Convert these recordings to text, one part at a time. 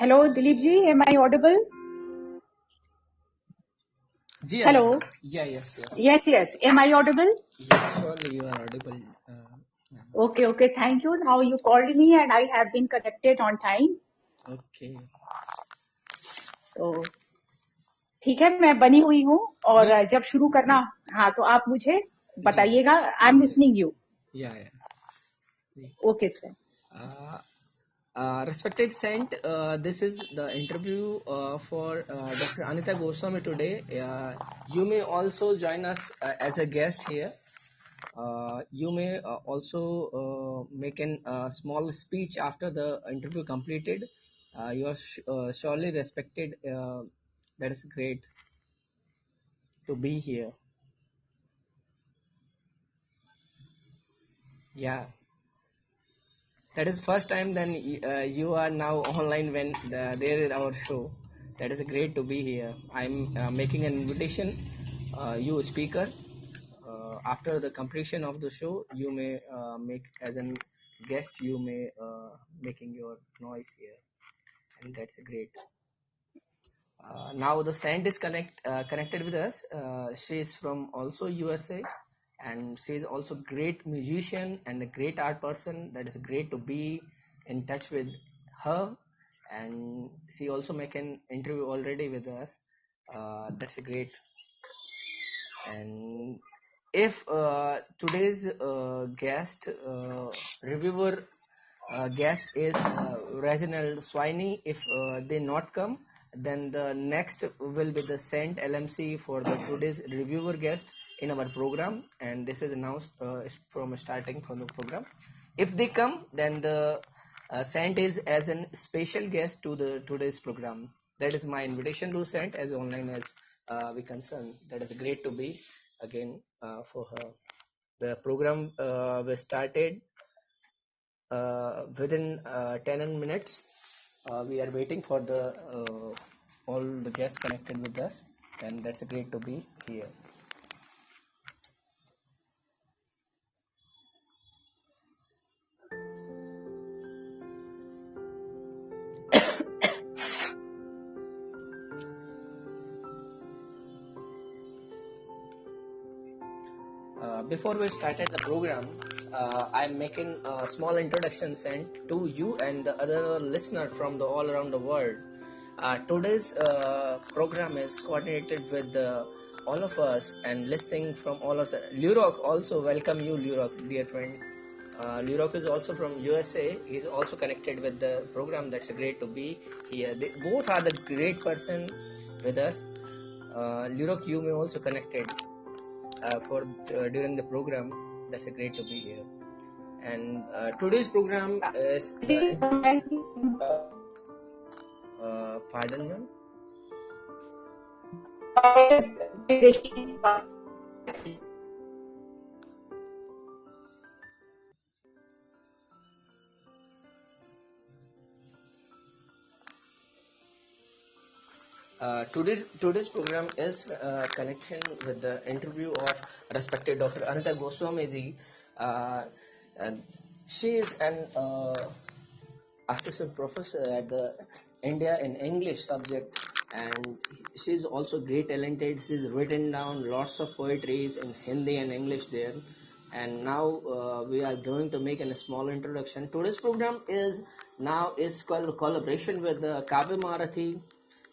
Hello, Dilip ji. Am I audible? Ji, Hello. Yes. Yes. Am I audible? Yeah, surely you are audible. Okay. Thank you. Now you called me and I have been connected on time. Okay. तो ठीक है, मैं बनी हुई हूँ और Yeah. जब शुरू करना, हाँ तो आप मुझे जी, बताइएगा. I am listening you. Yeah. Okay sir. Respected Saint, this is the interview for Dr. Anita Goswami today. You may also join us as a guest here. You may also make a small speech after the interview completed. You are surely respected. That is great to be here. Yeah. That is first time then you are now online when there is our show. That is great to be here. I'm making an invitation, you speaker. After the completion of the show, you may make as a guest. You may making your noise here, and that's great. Now the Saint is connected with us. She is from also USA, and she is also great musician and a great art person. That is great to be in touch with her, and she also make an interview already with us. That's great. And if today's guest reviewer guest is Reginald SWINEY. If they not come, then the next will be the Saint LMC for the today's reviewer guest in our program, and this is announced from starting from the program. If they come, then the Saint is as a special guest to the today's program. That is my invitation to Saint as online as we concern. That is great to be again for her. The program was started within 10 minutes. We are waiting for the all the guests connected with us, and that's great to be here. Before we started the program, I'm making a small introduction sent to you and the other listener from the all around the world. Today's program is coordinated with all of us and listening from all of us. Lurok also welcome you, Lurok, dear friend. Lurok is also from USA. He's also connected with the program. That's great to be here. They both are the great person with us. Lurok, you may also connected for during the program. That's great to be here. And today's program is pardon me. Today's program is connection with the interview of respected Dr. Anita Goswami ji. And she is an assistant professor at the India in English subject, and she's also great talented. She's written down lots of poetries in Hindi and English there. And now we are going to make a small introduction. Today's program is called collaboration with Kavy Maharathi,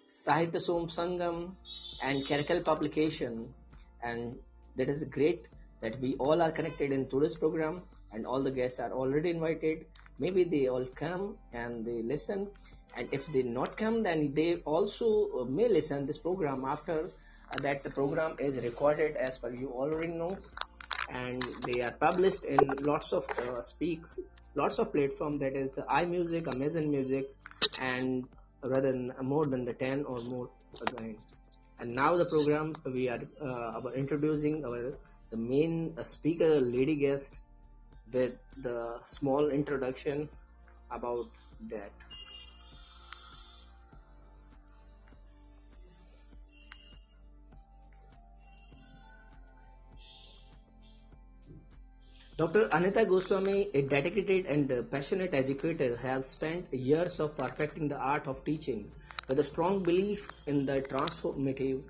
Sahitya Som Sangam, and Kerkal publication, and that is great that we all are connected in today's program, and all the guests are already invited. Maybe they all come and they listen, and if they not come, then they also may listen this program after that. The program is recorded as per you already know, and they are published in lots of lots of platform, that is the iMusic, Amazon Music, and rather than more than the 10 or more again. And now the program we are introducing the main speaker lady guest with the small introduction about that. Dr. Anita Goswami, a dedicated and passionate educator, has spent years of perfecting the art of teaching. With a strong belief in the transformative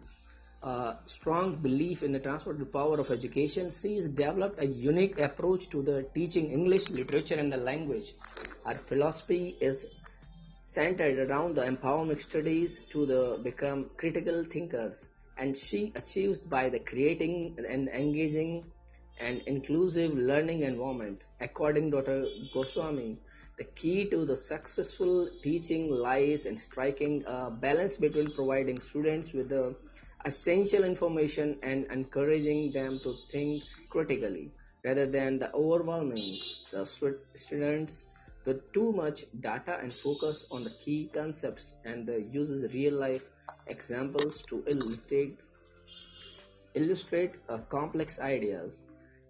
power of education, she has developed a unique approach to the teaching English literature and the language. Her philosophy is centered around the empowering studies to become critical thinkers, and she achieves by the creating an engaging and inclusive learning environment. According to Dr. Goswami, the key to the successful teaching lies in striking a balance between providing students with the essential information and encouraging them to think critically, rather than the overwhelming the students with too much data, and focus on the key concepts and uses real life examples to illustrate complex ideas.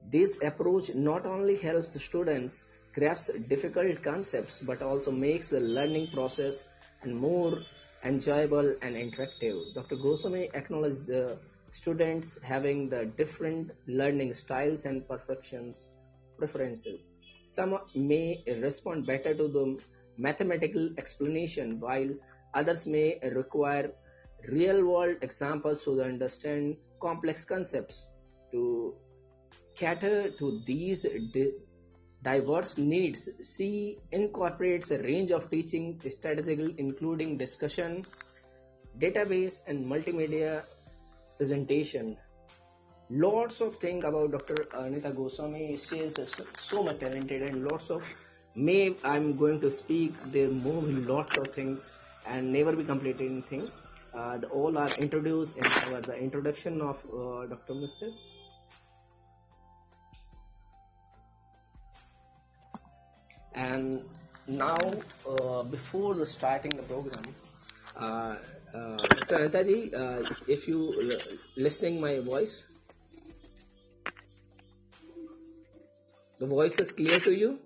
This approach not only helps students grasp difficult concepts but also makes the learning process and more enjoyable and interactive. Dr. Goswami acknowledged the students having the different learning styles and preferences. Some may respond better to the mathematical explanation, while others may require real world examples to understand complex concepts. To cater to these diverse needs, she incorporates a range of teaching strategies including discussion, database, and multimedia presentation. Lots of things about Dr. Anita Goswami. She is so much talented, and lots of I'm going to speak. There more lots of things and never be completed anything. All are introduced in the introduction of Dr. Mr. And now, before the starting the program, Dr. Anita ji, if you listening my voice, the voice is clear to you.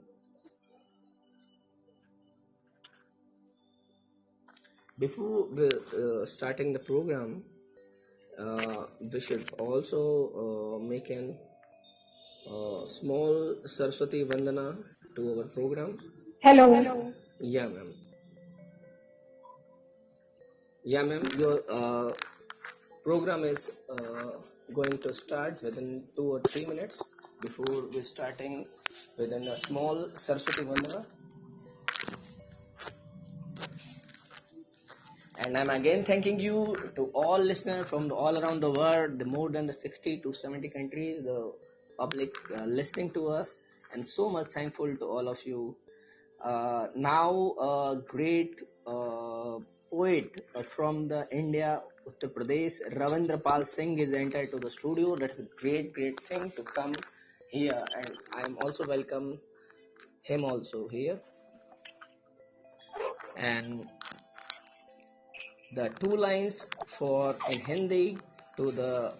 Before starting the program, we should also make a small Saraswati Vandana to our program. Hello. Yeah, ma'am. Yeah, ma'am. Your program is going to start within 2 or 3 minutes. Before we starting within a small Saraswati Vandana. And I'm again thanking you to all listeners from all around the world, the more than the 60 to 70 countries, the public listening to us, and so much thankful to all of you. Now a great poet from the India, Uttar Pradesh, Ravindra Pal Singh is entered to the studio. That's a great thing to come here, and I'm also welcome him also here. And the two lines for in Hindi to the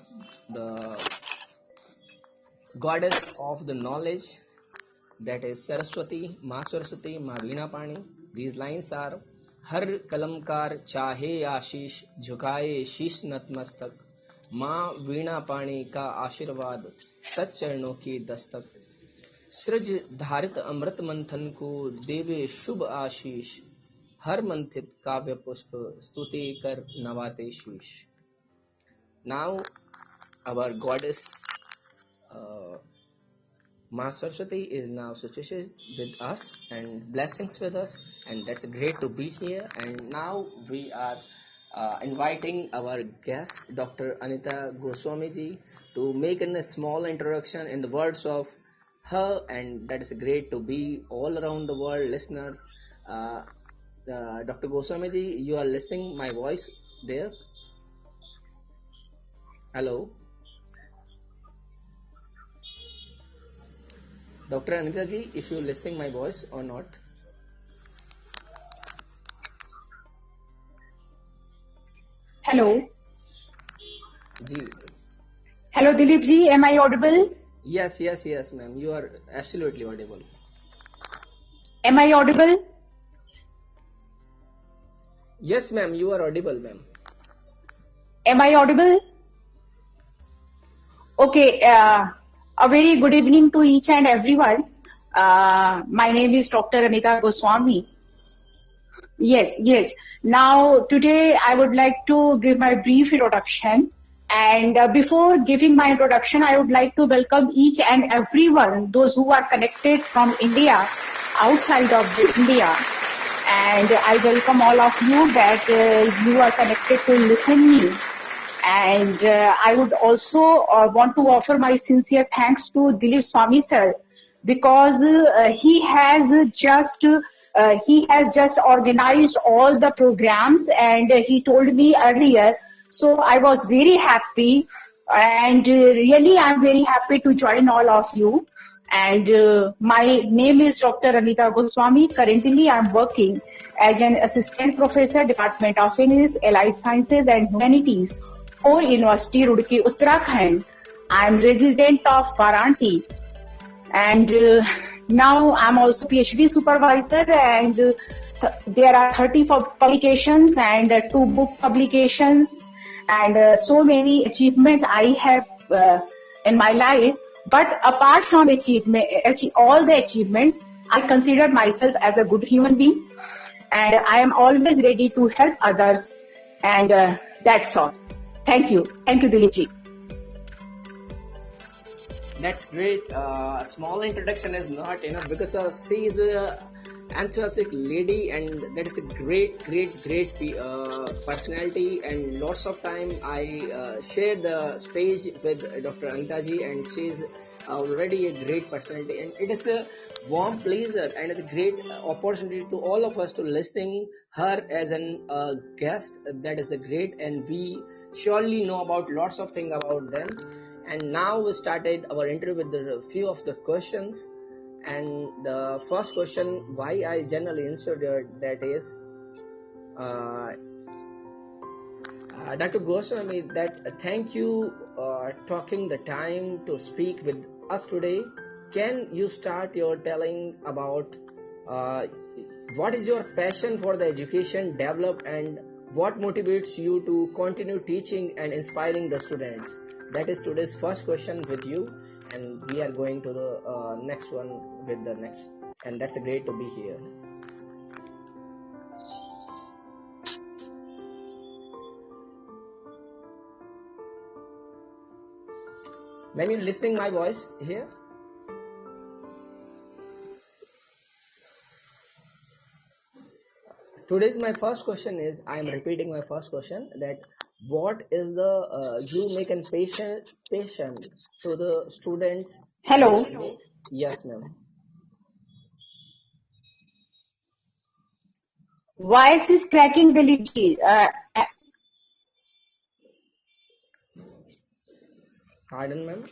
goddess of the knowledge, that is Saraswati, Ma Saraswati, Ma Veena Pani. These lines are: हर कलमकार चाहे आशीष झुकाए शीश नतमस्तक, माँ वीणा पाणी का आशीर्वाद सच चरणों की दस्तक, सृज धारित अमृत मंथन को देवे शुभ आशीष, हर मंथित काव्य पुष्प स्तुति कर नवाते शीश. Now our goddess Ma Saraswati is now situated with us and blessings with us, and that's great to be here. And now we are inviting our guest Dr. Anita Goswami ji to make a small introduction in the words of her, and that is great to be all around the world listeners. Dr. Goswami ji, you are listening my voice there? Hello. Dr. Anita ji, if you are listening my voice or not? Hello. Ji. Hello, Dilip ji. Am I audible? Yes, ma'am. You are absolutely audible. Am I audible? Yes, ma'am. You are audible, ma'am. Am I audible? Okay. A very good evening to each and everyone. My name is Dr. Anita Goswami. Yes, yes. Now, today I would like to give my brief introduction. And before giving my introduction, I would like to welcome each and everyone, those who are connected from India, outside of India. And I welcome all of you that you are connected to listen me. And I would also want to offer my sincere thanks to Dilip Swami sir, because he has just organized all the programs, and he told me earlier. So I was very happy, and really I'm very happy to join all of you. And my name is Dr. Anita Goswami. Currently, I'm working as an assistant professor, Department of English, Allied Sciences and Humanities for University Roorkee, Uttarakhand. I'm resident of Varanasi, and now I'm also PhD supervisor, and there are 30 publications and 2 book publications, and so many achievements I have in my life. But apart from all the achievements, I consider myself as a good human being, and I am always ready to help others, and that's all. Thank you. Thank you, Dilipji. That's great. Small introduction is not enough because she is a enthusiastic lady, and that is a great personality. And lots of time I share the stage with Dr. Anita ji, and she is already a great personality. And it is a warm pleasure and it's a great opportunity to all of us to listening her as an guest. That is the great, and we surely know about lots of things about them. And now we started our interview with a few of the questions. And the first question, why I generally answer that is, Dr. Goswami, that thank you taking the time to speak with us today. Can you start your telling about what is your passion for the education develop, and what motivates you to continue teaching and inspiring the students? That is today's first question with you, and we are going to the next one with the next, and that's great to be here. When you listening my voice here? Today's my first question is, I am repeating my first question, that what is the you make an patient to the students? Hello. Yes, ma'am. Voice is cracking, Dilipji. Pardon, ma'am.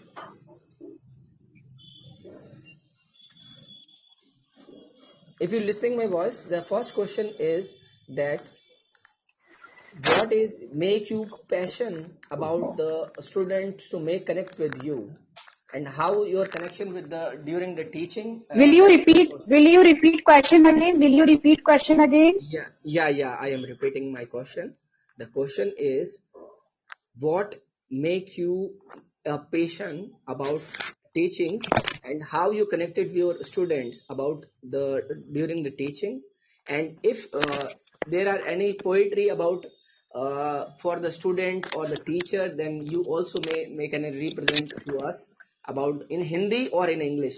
If you're listening my voice, the first question is that what is make you passion about the students to make connect with you, and how your connection with the during the teaching. Will you repeat? Will you repeat question again? Will you repeat question again? Yeah. I am repeating my question. The question is, what make you a patient about teaching, and how you connected with your students about the during the teaching, and if there are any poetry about for the student or the teacher, then you also may make an represent to us about in Hindi or in English,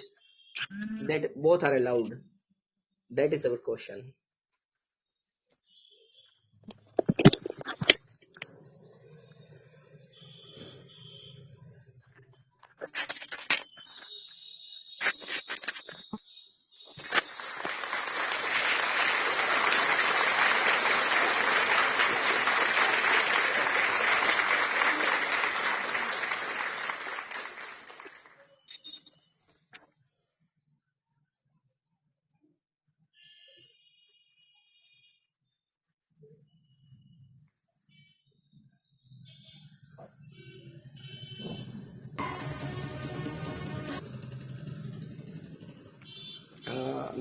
that both are allowed. That is our question.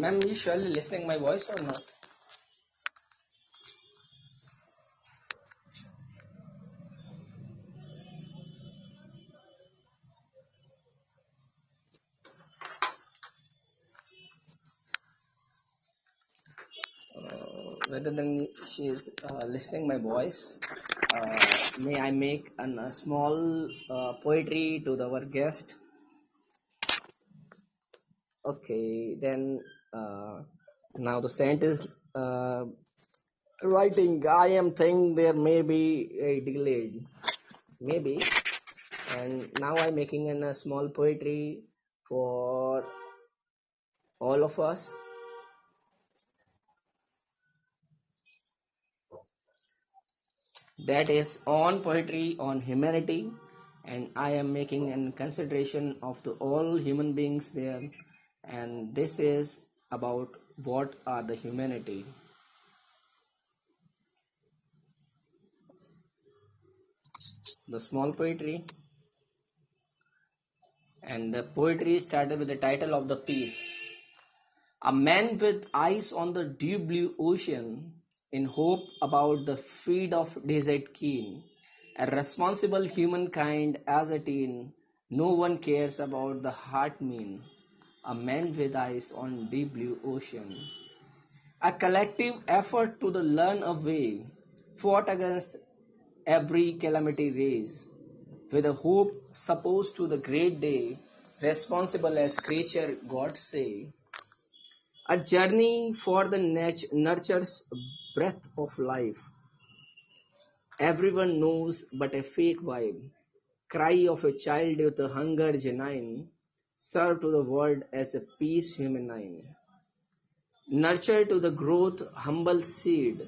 Ma'am, you surely listening my voice or not? Rather than she is listening my voice, may I make a small poetry to our guest? Okay, then now the saint is uh, writing. I am thinking there may be a delay, maybe, and now I'm making a small poetry for all of us. That is on poetry on humanity, and I am making an consideration of the all human beings there, and this is about what are the humanity. The small poetry, and the poetry started with the title of the piece. A man with eyes on the deep blue ocean, in hope about the feed of desert keen. A responsible humankind as a teen, no one cares about the heart mean. A man with eyes on deep blue ocean. A collective effort to the learn a way, fought against every calamity race, with a hope supposed to the great day, responsible as creature God say. A journey for the nurtures breath of life. Everyone knows but a fake vibe. Cry of a child with a hunger genuine. Serve to the world as a peace humanine. Nurture to the growth humble seed.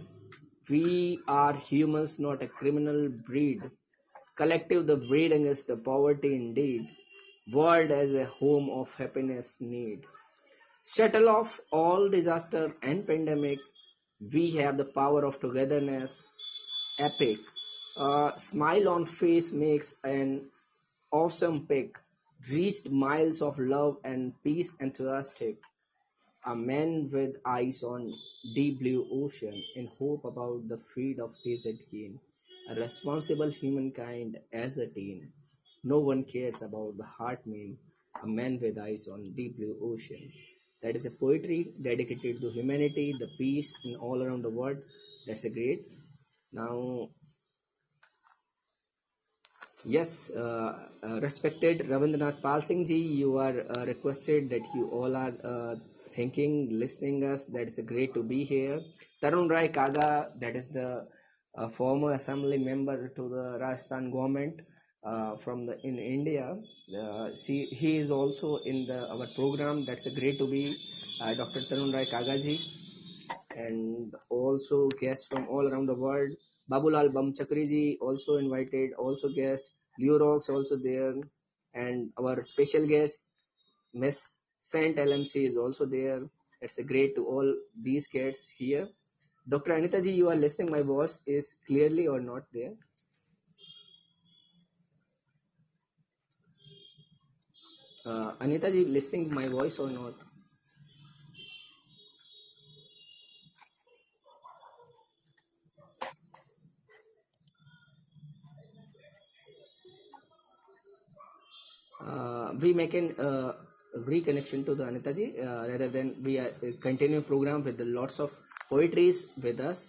We are humans, not a criminal breed. Collective the breed against the poverty indeed. World as a home of happiness need. Shuttle off all disaster and pandemic. We have the power of togetherness. Epic. A smile on face makes an awesome pic. Reached miles of love and peace enthusiastic. A man with eyes on deep blue ocean in hope about the feed of desert keen. A responsible humankind as a teen. No one cares about the heart mean. A man with eyes on deep blue ocean. That is a poetry dedicated to humanity, the peace in all around the world. That's a great. Now, yes, respected Ravindranath Pal Singh ji, you are requested that you all are thinking, listening us. That is great to be here. Tarun Rai Kaga, that is the former assembly member to the Rajasthan government from the in India. He is also in our program. That's great to be Dr. Tarun Rai Kaga ji, and also guests from all around the world. Babulal Bamchakri ji also invited, also guest. Leo Rocks also there, and our special guest Miss Saint LMC is also there. It's a great to all these guests here. Dr. Anita ji, you are listening. My voice is clearly or not there? Anita ji, listening my voice or not? We make an reconnection to the Anita ji rather than we continue program with the lots of poetries with us.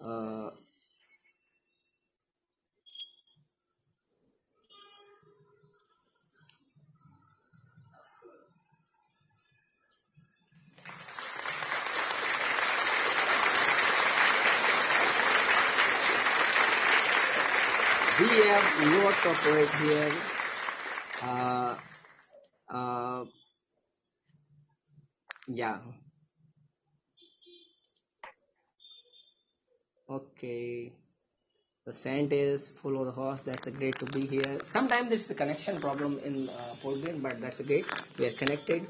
Uh, we have lots of poets here. Uh, uh, yeah. Okay. The scent is full of the horse. That's a great to be here. Sometimes it's the connection problem in Portland, but that's a great. We are connected.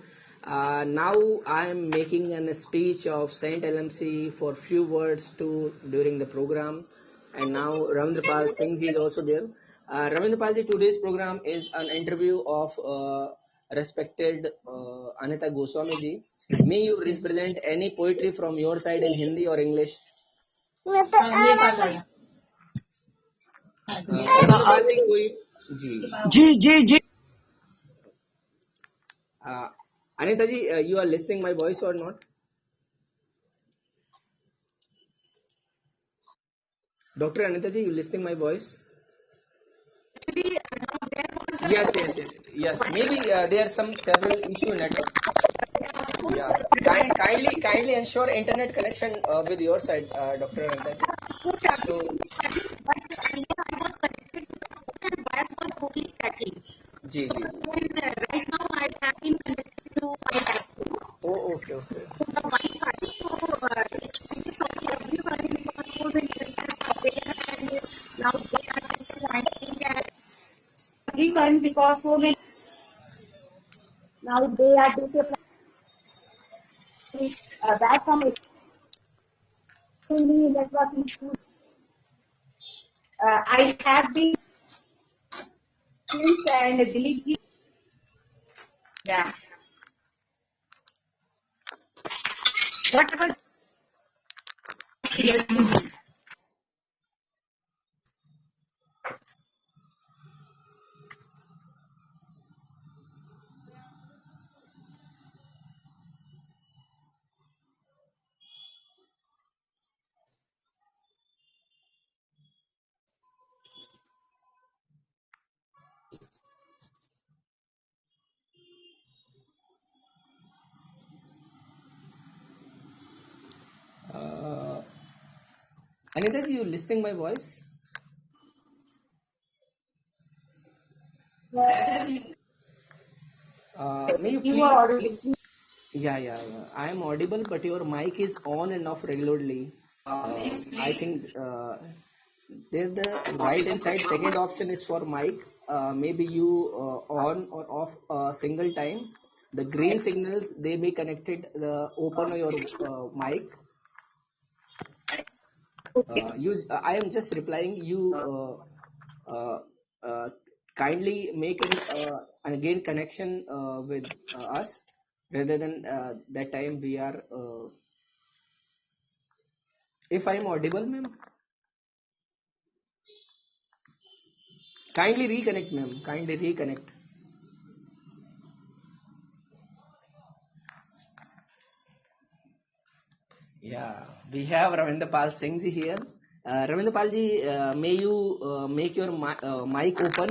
Now I'm making a speech of Saint LMC for few words to during the program, and now Ravindrapal Singh ji is also there. Ravindrapal ji, today's program is an interview of respected Anita Goswami ji. May you represent any poetry from your side in Hindi or English? Ravindrapal जी कोई जी जी जी जी Anita ji, you are listening my voice or not? Dr. Anita ji, you listening my voice? Actually, now there was Yes. Maybe there are some several issue network. Yeah. Kindly ensure internet connection with your side, Dr. Anita ji. So, but earlier I was connected to the phone and voice was totally cracking. ji So ji. when right now I have been connected to my laptop, Oh, okay, okay. to the Wi-Fi. So it's really sorry everyone because so many listeners are there and now they are disappointing and everyone because so many now they are disappointing back from extremely networking issues. I have been since and Dilip ji. Yeah. Whatever. Uh, Anita ji, you listening my voice? May you You are please? already. Yeah. I am audible, but your mic is on and off regularly. I think there's the right hand side. Second option is for mic. Maybe you on or off a single time. The green signal they be connected. The open your mic. I am just replying. You uh, kindly making again connection with us rather than that time we are. If I am audible, ma'am, kindly reconnect, ma'am. Kindly reconnect. Yeah, we have Ravindra Singh ji here. Ravindra ji, may you make your mic open?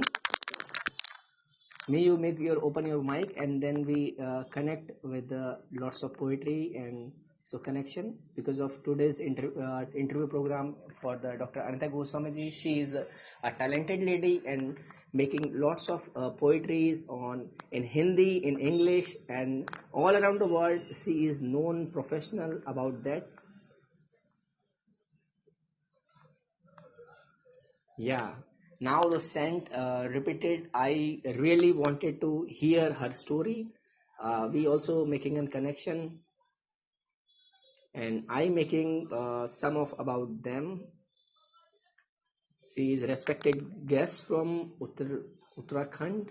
May you make your open your mic and then we connect with lots of poetry and so connection because of today's interview program for the Dr. Anita Goswami ji. She is a talented lady and making lots of poetries on in Hindi, in English, and all around the world. She is known professional about that. Yeah. Now the scent repeated. I really wanted to hear her story. We also making a connection, and I making some of about them. She is respected guest from Uttarakhand.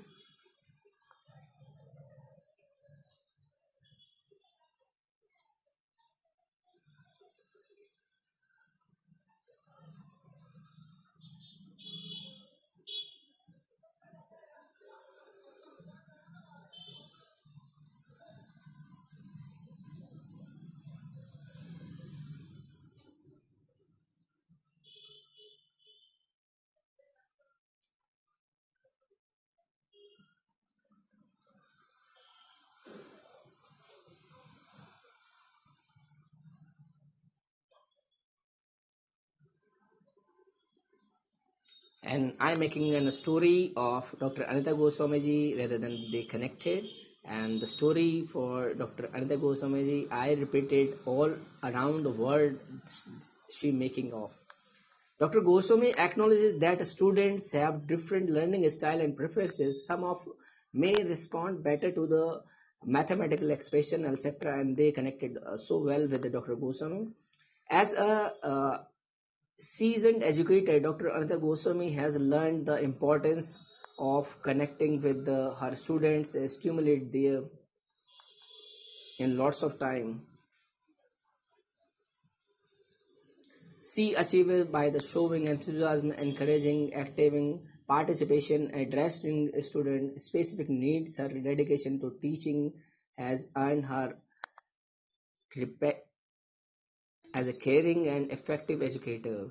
And I'm making a story of Dr. Anita Goswami ji rather than they connected. And the story for Dr. Anita Goswami ji, I repeated all around the world. She making of. Dr. Goswami acknowledges that students have different learning style and preferences. Some of may respond better to the mathematical expression, etc., and they connected so well with the Dr. Goswami. As a seasoned educator, Dr. Anita Goswami has learned the importance of connecting with her students, stimulate their in lots of time. She achieved by the showing enthusiasm, encouraging, active participation, addressing student specific needs. Her dedication to teaching has earned her respect as a caring and effective educator.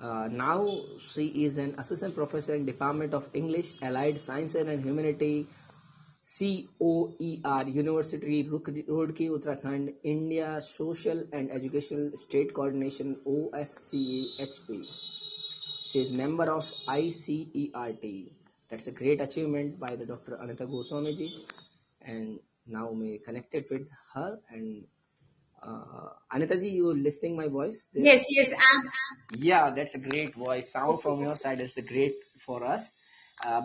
Now she is an assistant professor in Department of English, Allied Sciences and Humanity, COER, University, Roorkee, Uttarakhand, India, Social and Educational State Coordination, OSCE-HP. She is member of ICERT. That's a great achievement by the Dr. Anita Goswami ji. And now we connected with her. And Anita ji, you listening my voice there? Yes, yes. Yeah, that's a great voice. Sound from your side is great for us.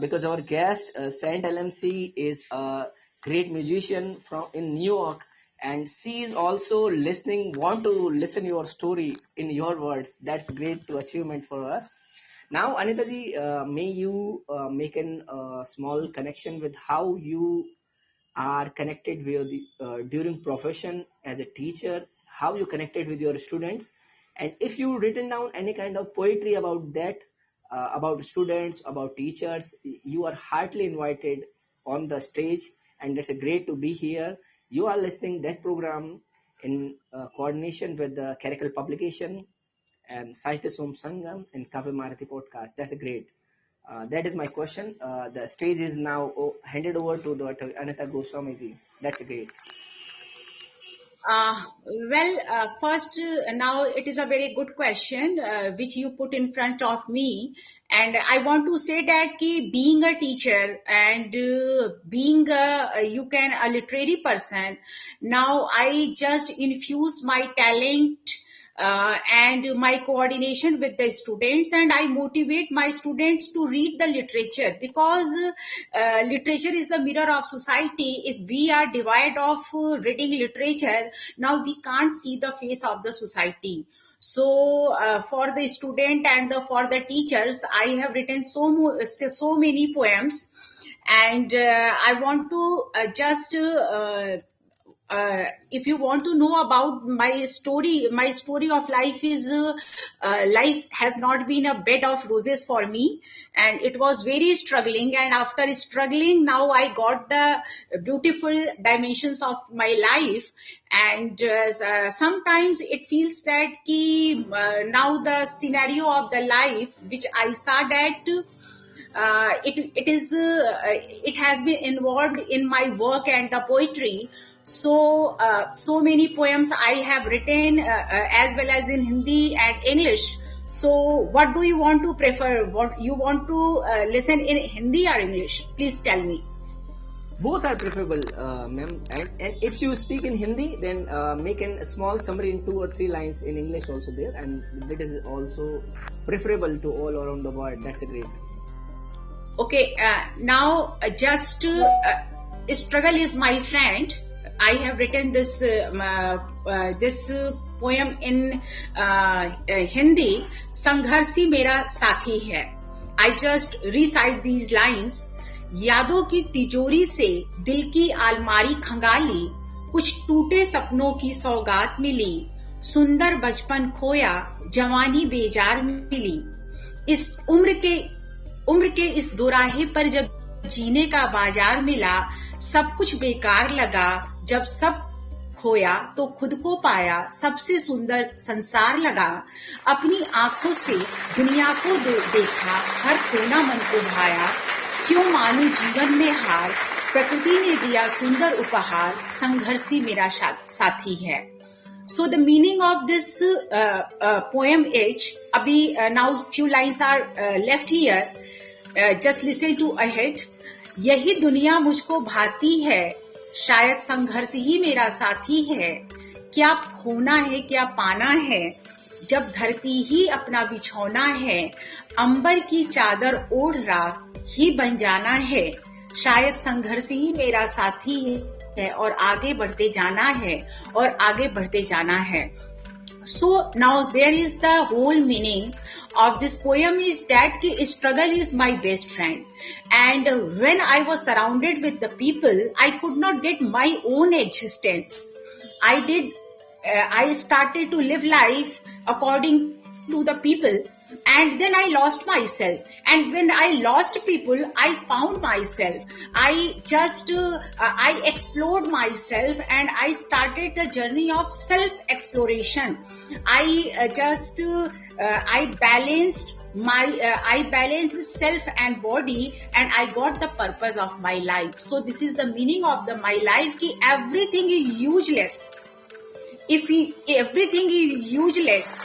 Because our guest, Saint LMC, is a great musician from in New York, and she is also listening, want to listen your story in your words. That's great to achievement for us. Now, Anita ji, may you make a small connection with how you are connected with during profession as a teacher, how you connected with your students, and if you written down any kind of poetry about that, about students, about teachers, you are heartily invited on the stage, and it's a great to be here. You are listening that program in coordination with the Caracal publication and Sahitya Som Sangam and Kavy Maharathi podcast. That's a great. That is my question. The stage is now handed over to Dr. Anita Goswami ji. That's great. Uh, first, now it is a very good question which you put in front of me, and I want to say that being a teacher and being a literary person, now I just infuse my talent and my coordination with the students, and I motivate my students to read the literature, because literature is the mirror of society. If we are devoid of reading literature, now we can't see the face of the society. So for the student and for the teachers, I have written so many poems, and I want to if you want to know about my story of life is life has not been a bed of roses for me, and it was very struggling, and after struggling, now I got the beautiful dimensions of my life. And sometimes it feels that now the scenario of the life which I saw that it has been involved in my work and the poetry. So so many poems I have written as well as in Hindi and English. So what do you want to prefer? What you want to listen in Hindi or English? Please tell me. Both are preferable, ma'am. And if you speak in Hindi, then make a small summary in 2 or 3 lines in English also there, and that is also preferable to all around the world. That's a great. Okay, now just struggle is my friend. I have written this poem in Hindi. संघर्षी मेरा साथी है. I just recite these lines. यादों की तिजोरी से दिल की अलमारी खंगाली, कुछ टूटे सपनों की सौगात मिली, सुंदर बचपन खोया, जवानी बेजार मिली. इस उम्र के इस दोराहे पर जब जीने का बाजार मिला, सब कुछ बेकार लगा. जब सब खोया तो खुद को पाया, सबसे सुंदर संसार लगा. अपनी आंखों से दुनिया को देखा, हर कोना मन को भाया. क्यों मानूं जीवन में हार, प्रकृति ने दिया सुंदर उपहार, संघर्षी मेरा साथी है. So the meaning of this poem is, abhi now few lines are left here. Just listen to ahead. यही दुनिया मुझको भाती है, शायद संघर्ष ही मेरा साथी है. क्या खोना है क्या पाना है, जब धरती ही अपना बिछौना है. अंबर की चादर ओढ़ रात ही बन जाना है, शायद संघर्ष ही मेरा साथी है, और आगे बढ़ते जाना है, और आगे बढ़ते जाना है. So now there is the whole meaning of this poem is that struggle is my best friend, and when I was surrounded with the people, I could not get my own existence. I started to live life according to the people, and then I lost myself. And when I lost people, I found myself. I just I explored myself, and I started the journey of self exploration. I balanced I balanced self and body, and I got the purpose of my life. So this is the meaning of my life, ki everything is useless. If everything is useless,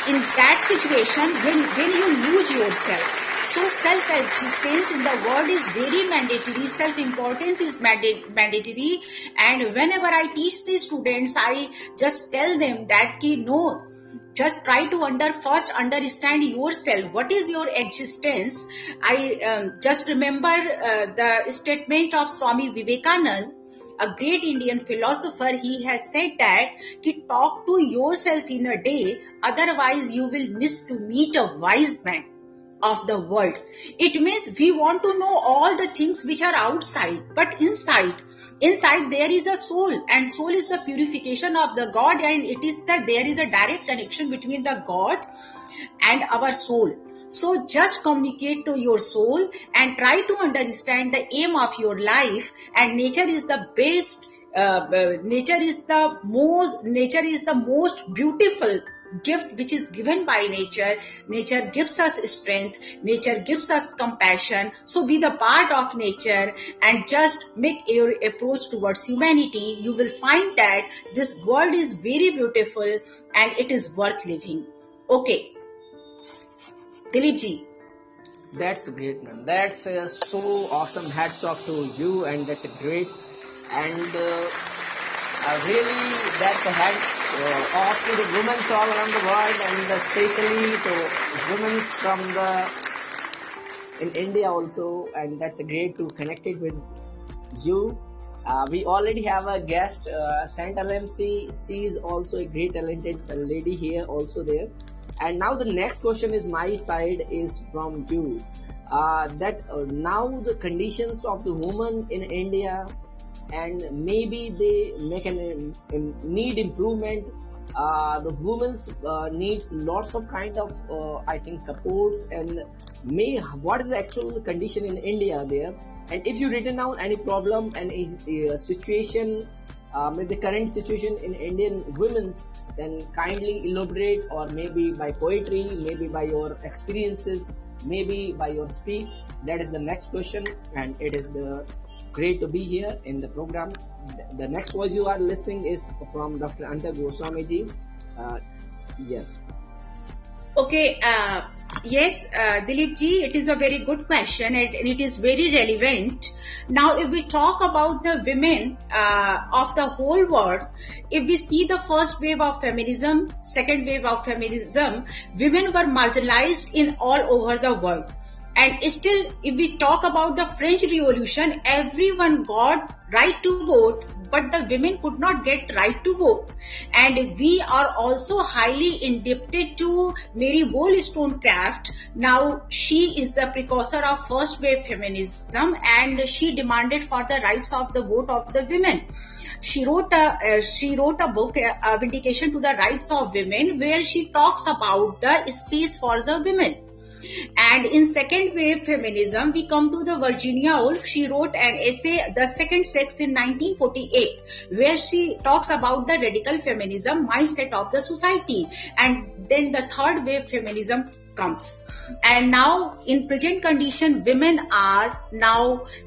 in that situation, when you lose yourself, so self-existence in the world is very mandatory, self-importance is mandatory. And whenever I teach the students, I just tell them that no, just try to first understand yourself. What is your existence? I just remember the statement of Swami Vivekananda, a great Indian philosopher. He has said that talk to yourself in a day, otherwise you will miss to meet a wise man of the world. It means we want to know all the things which are outside, but inside there is a soul, and soul is the purification of the God, and it is that there is a direct connection between the God and our soul. So just communicate to your soul and try to understand the aim of your life. And nature is the best, nature is the most beautiful gift which is given by nature. Nature gives us strength, nature gives us compassion. So be the part of nature and just make your approach towards humanity. You will find that this world is very beautiful and it is worth living. Okay, Dilip ji. That's great, man. That's so awesome. Hats off to you, and that's great. And really, that's a hats off to the women all around the world, and especially to women from in India also. And that's great to connect it with you. We already have a guest, Santa MC. She is also a great talented lady here, also there. And now the next question is my side is from you. That now the conditions of the woman in India, and maybe they make need improvement. The women's needs lots of kind of I think supports, and what is the actual condition in India there? And if you written down any problem and a situation, maybe the current situation in Indian women's, then kindly elaborate, or maybe by poetry, maybe by your experiences, maybe by your speech. That is the next question, and it is great to be here in the program. The next voice you are listening is from Dr. Anita Goswami ji. Yes. Okay, yes, Dilip ji, it is a very good question, and it is very relevant. Now, if we talk about the women of the whole world, if we see the first wave of feminism, second wave of feminism, women were marginalized in all over the world. And still, if we talk about the French Revolution, everyone got right to vote, but the women could not get right to vote. And we are also highly indebted to Mary Wollstonecraft. Now, she is the precursor of first wave feminism, and she demanded for the rights of the vote of the women. She wrote a book, Vindication to the Rights of Women, where she talks about the space for the women. And in second wave feminism, we come to the Virginia Woolf. She wrote an essay, The Second Sex, in 1948, where she talks about the radical feminism mindset of the society. And then the third wave feminism comes. And now, in present condition, women are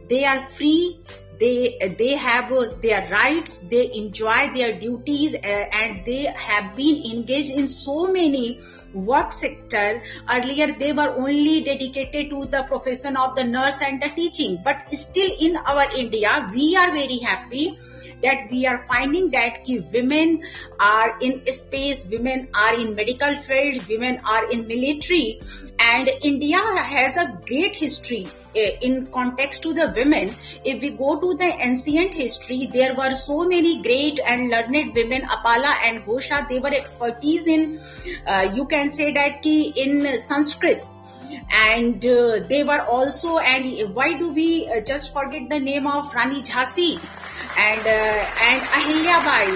they are free. They have their rights, they enjoy their duties, and they have been engaged in so many work sector. Earlier they were only dedicated to the profession of the nurse and the teaching, but still in our India we are very happy that we are finding that women are in space, women are in medical field, women are in military, and India has a great history in context to the women. If we go to the ancient history, there were so many great and learned women, Apala and Ghosha. They were expertise in, you can say that in Sanskrit. And they were also, and why do we just forget the name of Rani Jhansi and Ahilya Bai?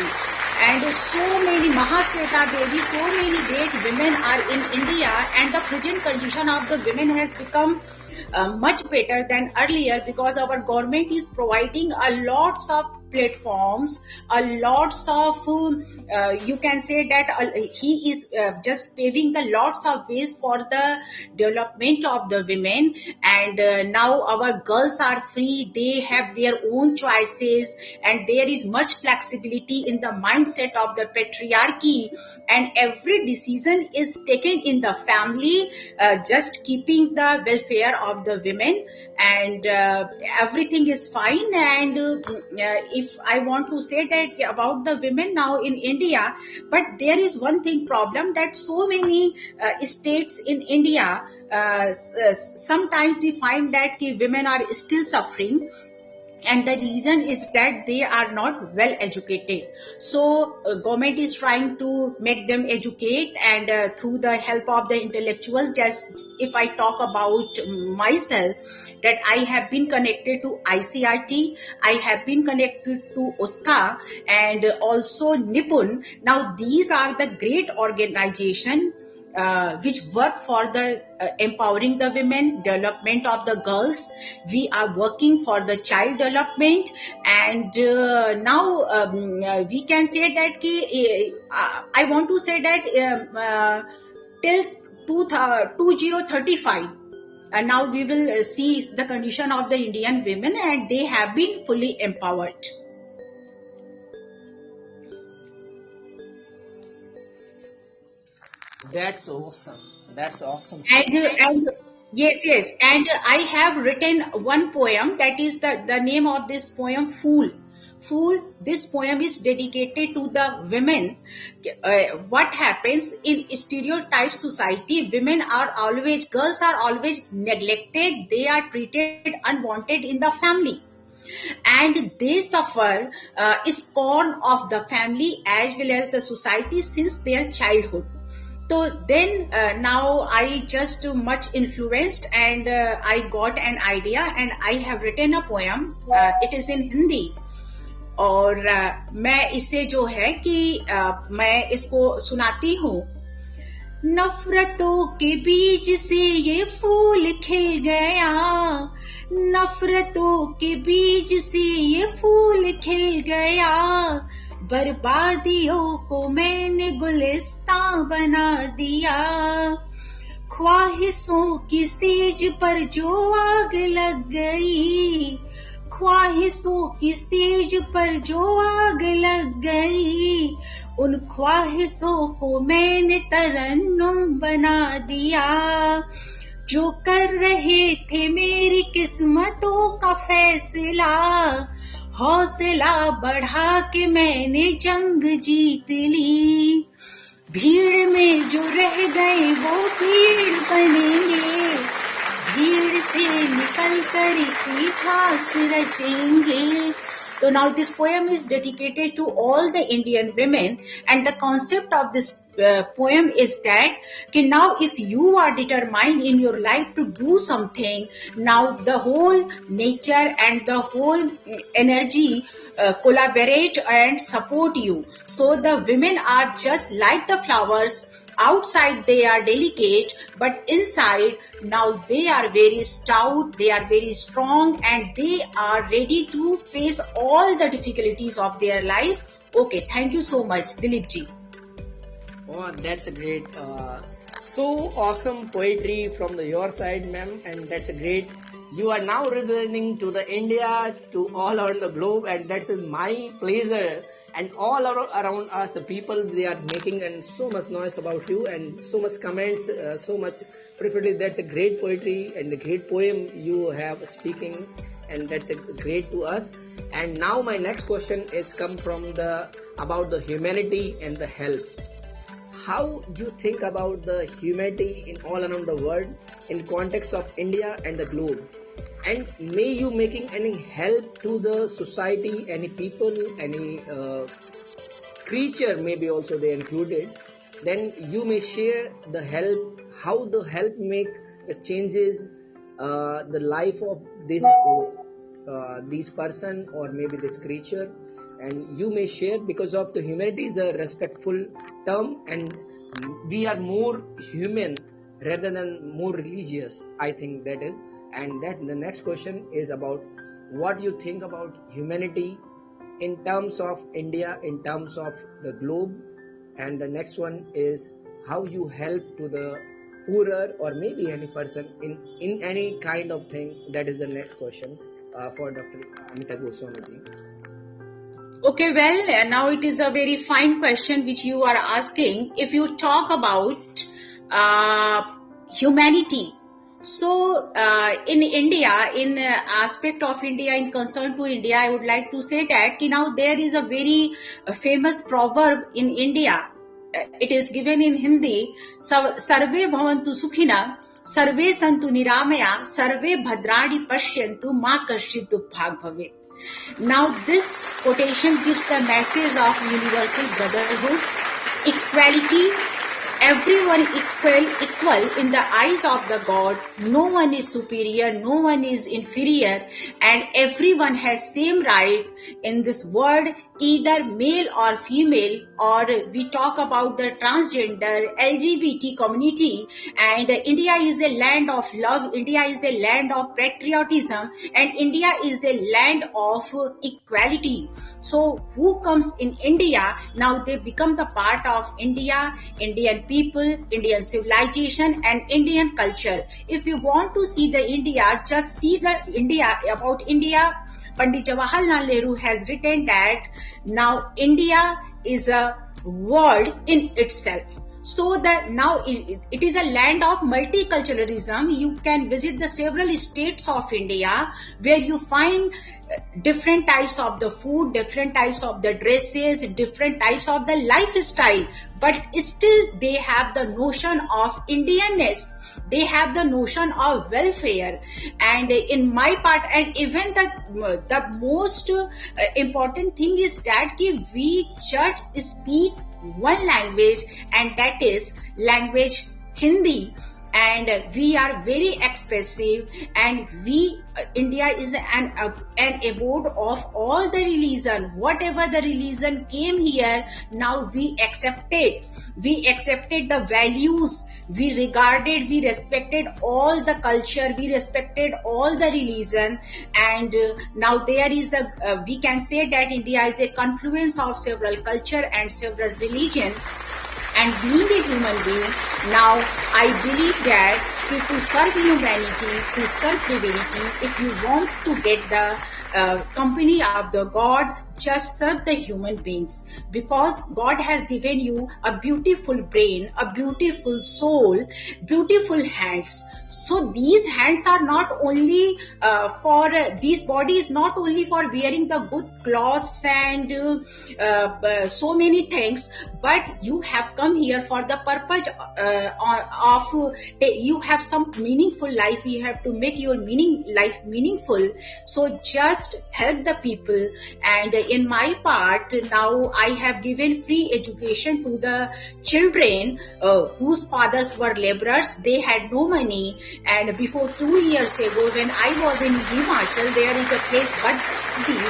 And so many Mahasweta Devi, so many great women are in India, and the present condition of the women has become much better than earlier, because our government is providing a lots of platforms, a lots of you can say that he is just paving the lots of ways for the development of the women. And now our girls are free, they have their own choices, and there is much flexibility in the mindset of the patriarchy, and every decision is taken in the family, just keeping the welfare of the women, and everything is fine. And if I want to say that about the women now in India, but there is one thing problem, that so many states in India, sometimes we find that women are still suffering, and the reason is that they are not well educated. So government is trying to make them educate, and through the help of the intellectuals. Just if I talk about myself, that I have been connected to ICRT, I have been connected to USCA, and also Nipun. Now these are the great organization which work for the empowering the women, development of the girls. We are working for the child development, and now we can say that I want to say that till 2035, and now we will see the condition of the Indian women, and they have been fully empowered. That's awesome. That's awesome. And yes, and I have written one poem, that is the name of this poem, Fool. Fool, this poem is dedicated to the women. What happens in stereotype society, women are always, girls are always neglected, they are treated unwanted in the family, and they suffer scorn of the family as well as the society since their childhood. So then now I just much influenced, and I got an idea, and I have written a poem. It is in Hindi, और मैं इसे जो है कि मैं इसको सुनाती हूँ. नफरतों के बीज से ये फूल खिल गया, नफरतों के बीज से ये फूल खिल गया, बर्बादियों को मैंने गुलिस्तां बना दिया, ख्वाहिशों की सेज पर जो आग लग गई, ख्वाहिशों की सेज पर जो आग लग गई, उन ख्वाहिशों को मैंने तरन्नुम बना दिया, जो कर रहे थे मेरी किस्मतों का फैसला, हौसला बढ़ा के मैंने जंग जीत ली, भीड़ में जो रह गए वो भीड़ बनेंगे, भीड़ से निकल कर इतिहास रचेंगे. So now this poem is dedicated to all the Indian women, and the concept of this poem is that now if you are determined in your life to do something, now the whole nature and the whole energy collaborate and support you. So the women are just like the flowers. Outside they are delicate, but inside now they are very stout, they are very strong, and they are ready to face all the difficulties of their life. Okay, thank you so much, Dilip ji. Oh, that's a great, so awesome poetry from your side, ma'am, and that's a great. You are now representing to the India, to all around the globe, and that is my pleasure. And all around us, the people, they are making and so much noise about you, and so much comments, so much preferably. That's a great poetry and a great poem you have speaking, and that's a great to us. And now my next question is come from about the humanity and the health. How do you think about the humanity in all around the world in context of India and the globe? And may you making any help to the society, any people, any creature maybe also they included, then you may share the help, how the help make the changes, the life of this person or maybe this creature, and you may share, because of the humanity is a respectful term, and we are more human rather than more religious, I think that is. And that the next question is about what you think about humanity in terms of India, in terms of the globe. And the next one is how you help to the poorer or maybe any person in any kind of thing. That is the next question for Dr. Anita Goswami ji. Okay, well, now it is a very fine question which you are asking. If you talk about humanity, so in India, in aspect of India, in concern to India, I would like to say that now there is a very famous proverb in India. It is given in Hindi, Sarve bhavantu sukhina, Sarve santu niramaya, Sarve bhadrani pashyantu, ma kashchit dukbhag bhavet. Now this quotation gives the message of universal brotherhood, equality, everyone equal in the eyes of the God. No one is superior, no one is inferior, and everyone has same right in this world, either male or female, or we talk about the transgender, LGBT community. And India is a land of love, India is a land of patriotism, and India is a land of equality. So who comes in India, now they become the part of India, Indian people, Indian civilization and Indian culture. If you want to see the India, just see the India. About India, Pandit Jawaharlal Nehru has written that now India is a world in itself. So that now it is a land of multiculturalism. You can visit the several states of India where you find different types of the food, different types of the dresses, different types of the lifestyle, but still they have the notion of Indianness. They have the notion of welfare. And in my part, and even the most important thing is that we just speak one language, and that is language Hindi. And we are very expressive, and India is an abode of all the religion. Whatever the religion came here, now we accepted the values, we respected all the culture, we respected all the religion. And now there is we can say that India is a confluence of several culture and several religion. And being a human being, now I believe that to serve humanity, to serve divinity, if you want to get the company of the God, just serve the human beings, because God has given you a beautiful brain, a beautiful soul, beautiful hands. So these hands are not only this body is not only for wearing the good clothes and so many things, but you have come here for the purpose of you have some meaningful life. You have to make your life meaningful. So just help the people. And in my part, now I have given free education to the children whose fathers were laborers. They had no money. And before 2 years ago, when I was in Himachal, there is a place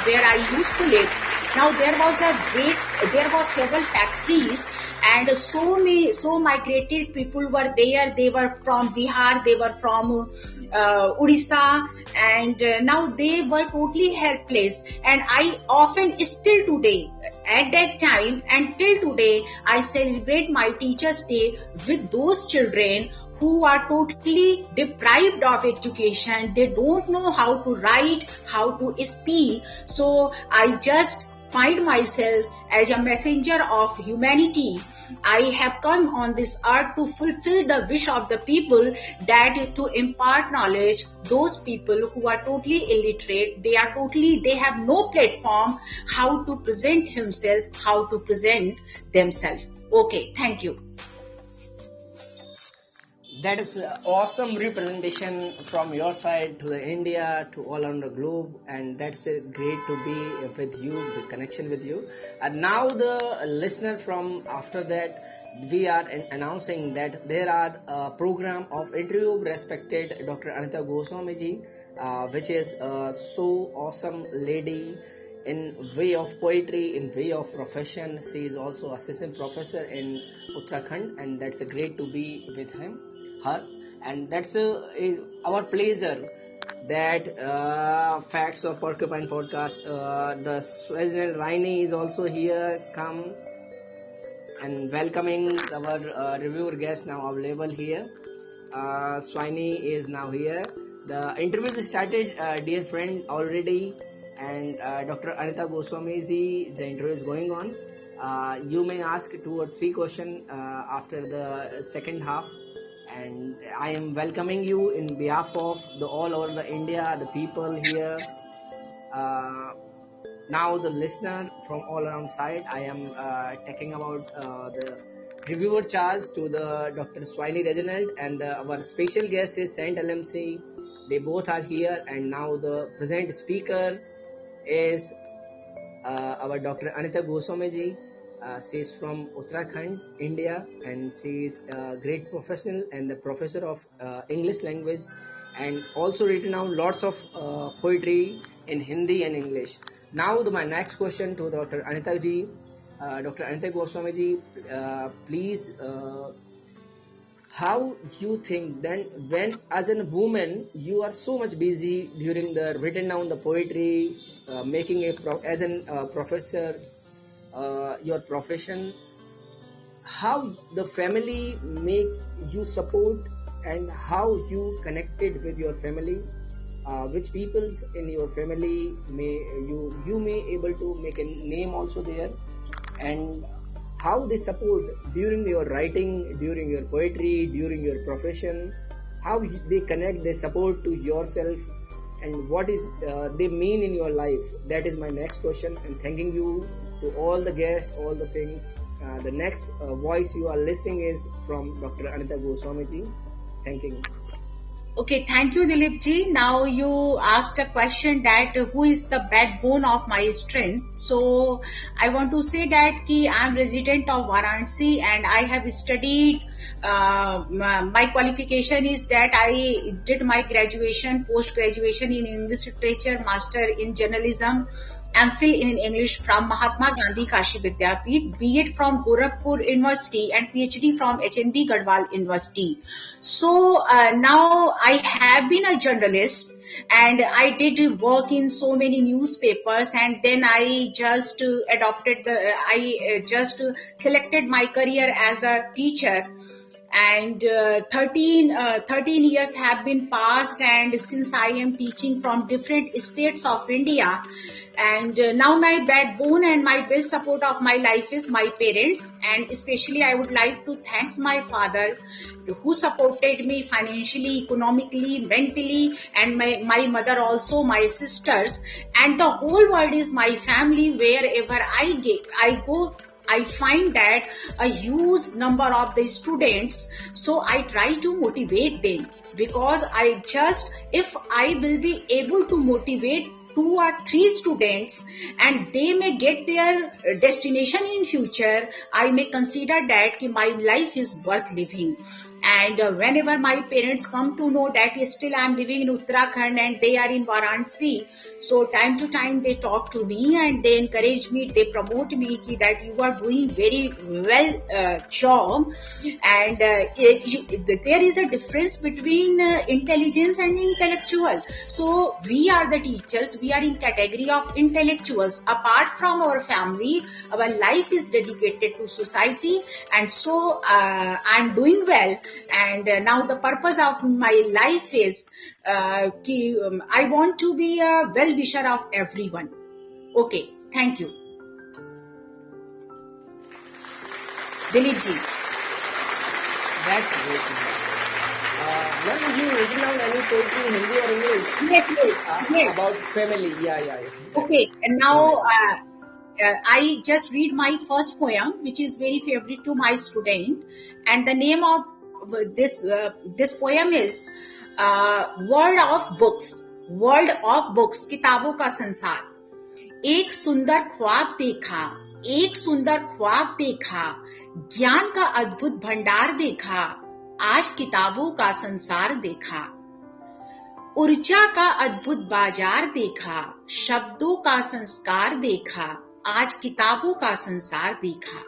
where I used to live. Now there was several factories, and so migrated people were there. They were from Bihar, they were from Odisha, and now they were totally helpless. And I often, still today, at that time and till today, I celebrate my Teachers' Day with those children who are totally deprived of education. They don't know how to write, how to speak. So I just find myself as a messenger of humanity. I have come on this earth to fulfill the wish of the people, that to impart knowledge. Those people who are totally illiterate, they have no platform how to present himself, how to present themselves. Okay, thank you. That is awesome representation from your side to the India, to all around the globe, and that's great to be with you, the connection with you. And now the listener from after that, we are announcing that there are a program of interview respected Dr. Anita Goswami ji, which is so awesome lady, in way of poetry, in way of profession. She is also assistant professor in Uttarakhand, and that's a great to be with her, and that's our pleasure that Facts of Porcupine podcast. The SWINEY is also here. Come and welcoming our reviewer guest now available here. SWINEY is now here. The interview is started, dear friend, already, and Dr. Anita Goswami ji, the interview is going on. You may ask 2 or 3 questions after the second half, and I am welcoming you in behalf of the all over the India, the people here. Now the listener from all around side, I am talking about the reviewer charge to the Dr. SWINEY Reginald, and our special guest is Saint LMC. They both are here, and now the present speaker is our Dr. Anita Goswami ji. She is from Uttarakhand, India, and she is a great professional and the professor of English language, and also written down lots of poetry in Hindi and English. Now my next question to Dr. Anita ji. Dr. Anita Goswami ji, please, how you think then when as a woman you are so much busy during the written down the poetry, making as a professor, your profession, how the family make you support and how you connected with your family, which peoples in your family may you may able to make a name also there, and how they support during your writing, during your poetry, during your profession, how they connect, they support to yourself, and what is they mean in your life. That is my next question, and thanking you to all the guests, all the things. The next voice you are listening is from Dr. Anita Goswami ji. Thank you. Okay, thank you, Dilip ji. Now you asked a question that who is the backbone of my strength. So I want to say that I am resident of Varanasi and I have studied. My qualification is that I did my graduation, post graduation in English literature, master in journalism, MPhil in English from Mahatma Gandhi Kashi Vidyapeeth, B.Ed from Gorakhpur University and PhD from HNB Gadwal University. So now I have been a journalist and I did work in so many newspapers, and then I just selected my career as a teacher. And 13 years have been passed, and since I am teaching from different states of India, and now my backbone and my best support of my life is my parents, and especially I would like to thank my father who supported me financially, economically, mentally, and my mother also, my sisters, and the whole world is my family. Wherever I go, I find that a huge number of the students, so I try to motivate them, because if I will be able to motivate 2 or 3 students and they may get their destination in future, I may consider that my life is worth living. And whenever my parents come to know that still I am living in Uttarakhand and they are in Varanasi, so time to time they talk to me and they encourage me, they promote me that you are doing very well job, and there is a difference between intelligence and intellectual. So we are the teachers, we are in category of intellectuals. Apart from our family, our life is dedicated to society, and so I am doing well. And now the purpose of my life is I want to be a well-wisher of everyone. Okay, thank you. Dilip ji. That's great. When you written down any poetry in Hindi or English? Yes. About family, yeah. Okay, and now I just read my first poem, which is very favorite to my student, and the name of this poem is World of Books. World of Books, किताबों का संसार. एक सुंदर ख्वाब देखा, ज्ञान का अद्भुत भंडार देखा, आज किताबों का संसार देखा. ऊर्जा का अद्भुत बाजार देखा, शब्दों का संस्कार देखा, आज किताबों का संसार देखा।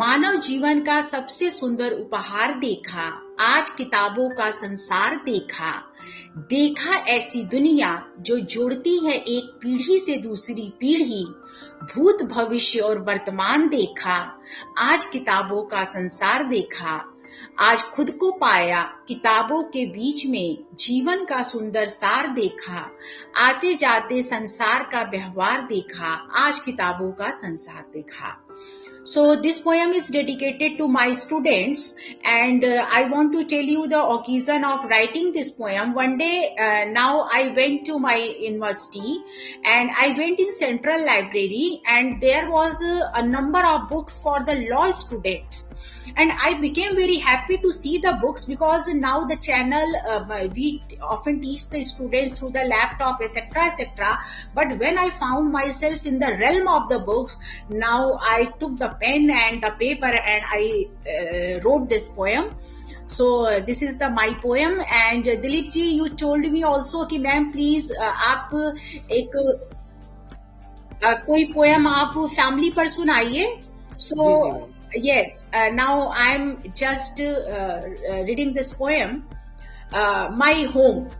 मानव जीवन का सबसे सुंदर उपहार देखा, आज किताबों का संसार देखा। देखा ऐसी दुनिया जो जोड़ती है एक पीढ़ी से दूसरी पीढ़ी, भूत भविष्य और वर्तमान देखा, आज किताबों का संसार देखा। आज खुद को पाया किताबों के बीच में, जीवन का सुंदर सार देखा, आते जाते संसार का व्यवहार देखा, आज किताबों का संसार देखा। So this poem is dedicated to my students, and I want to tell you the occasion of writing this poem. One day, now I went to my university and I went in Central Library, and there was a number of books for the law students. And I became very happy to see the books, because now the channel, we often teach the students through the laptop, etc., etc. But when I found myself in the realm of the books, now I took the pen and the paper and I wrote this poem. So this is the my poem. And Dilip ji, you told me also कि ma'am please आप एक कोई poem आप family पर सुनाइए. So yes, now I'm just reading this poem. My home.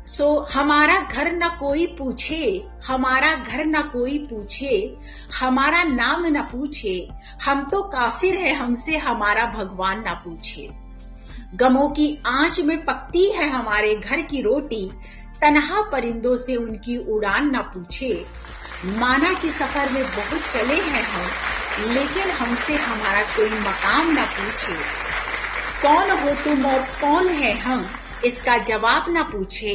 So हमारा घर न कोई पूछे, हमारा घर न कोई पूछे, हमारा नाम न पूछे, हम तो काफिर है हमसे हमारा भगवान न पूछे। गमों की आंच में पकती है हमारे घर की रोटी, तन्हा परिंदों से उनकी उड़ान न पूछे। माना कि सफर में बहुत चले हैं हम, लेकिन हमसे हमारा कोई मकाम न पूछे। कौन हो तुम और कौन है हम, इसका जवाब न पूछे।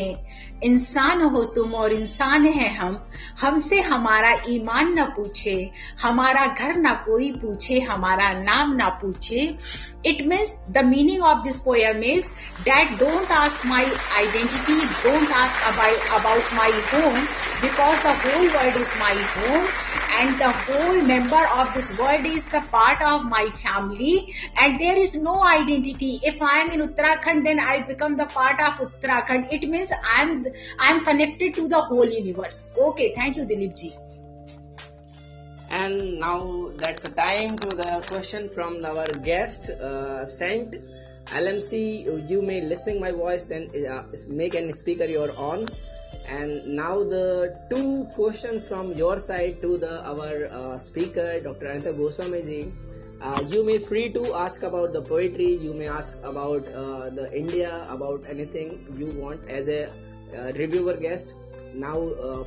इंसान हो तुम और इंसान है हम, हमसे हमारा ईमान न पूछे। हमारा घर न कोई पूछे, हमारा नाम न पूछे। It means the meaning of this poem is that don't ask my identity, don't ask about my home, because the whole world is my home and the whole member of this world is the part of my family, and there is no identity. If I am in Uttarakhand, then I become the part of Uttarakhand. It means I am connected to the whole universe. Okay, thank you Dilip ji. And now that's the time to the question from our guest sent. LMC, you may listening my voice, then make an speaker your own. And now the two questions from your side to our speaker, Dr. Anita Goswami ji. You may free to ask about the poetry. You may ask about the India, about anything you want as a reviewer guest. Now,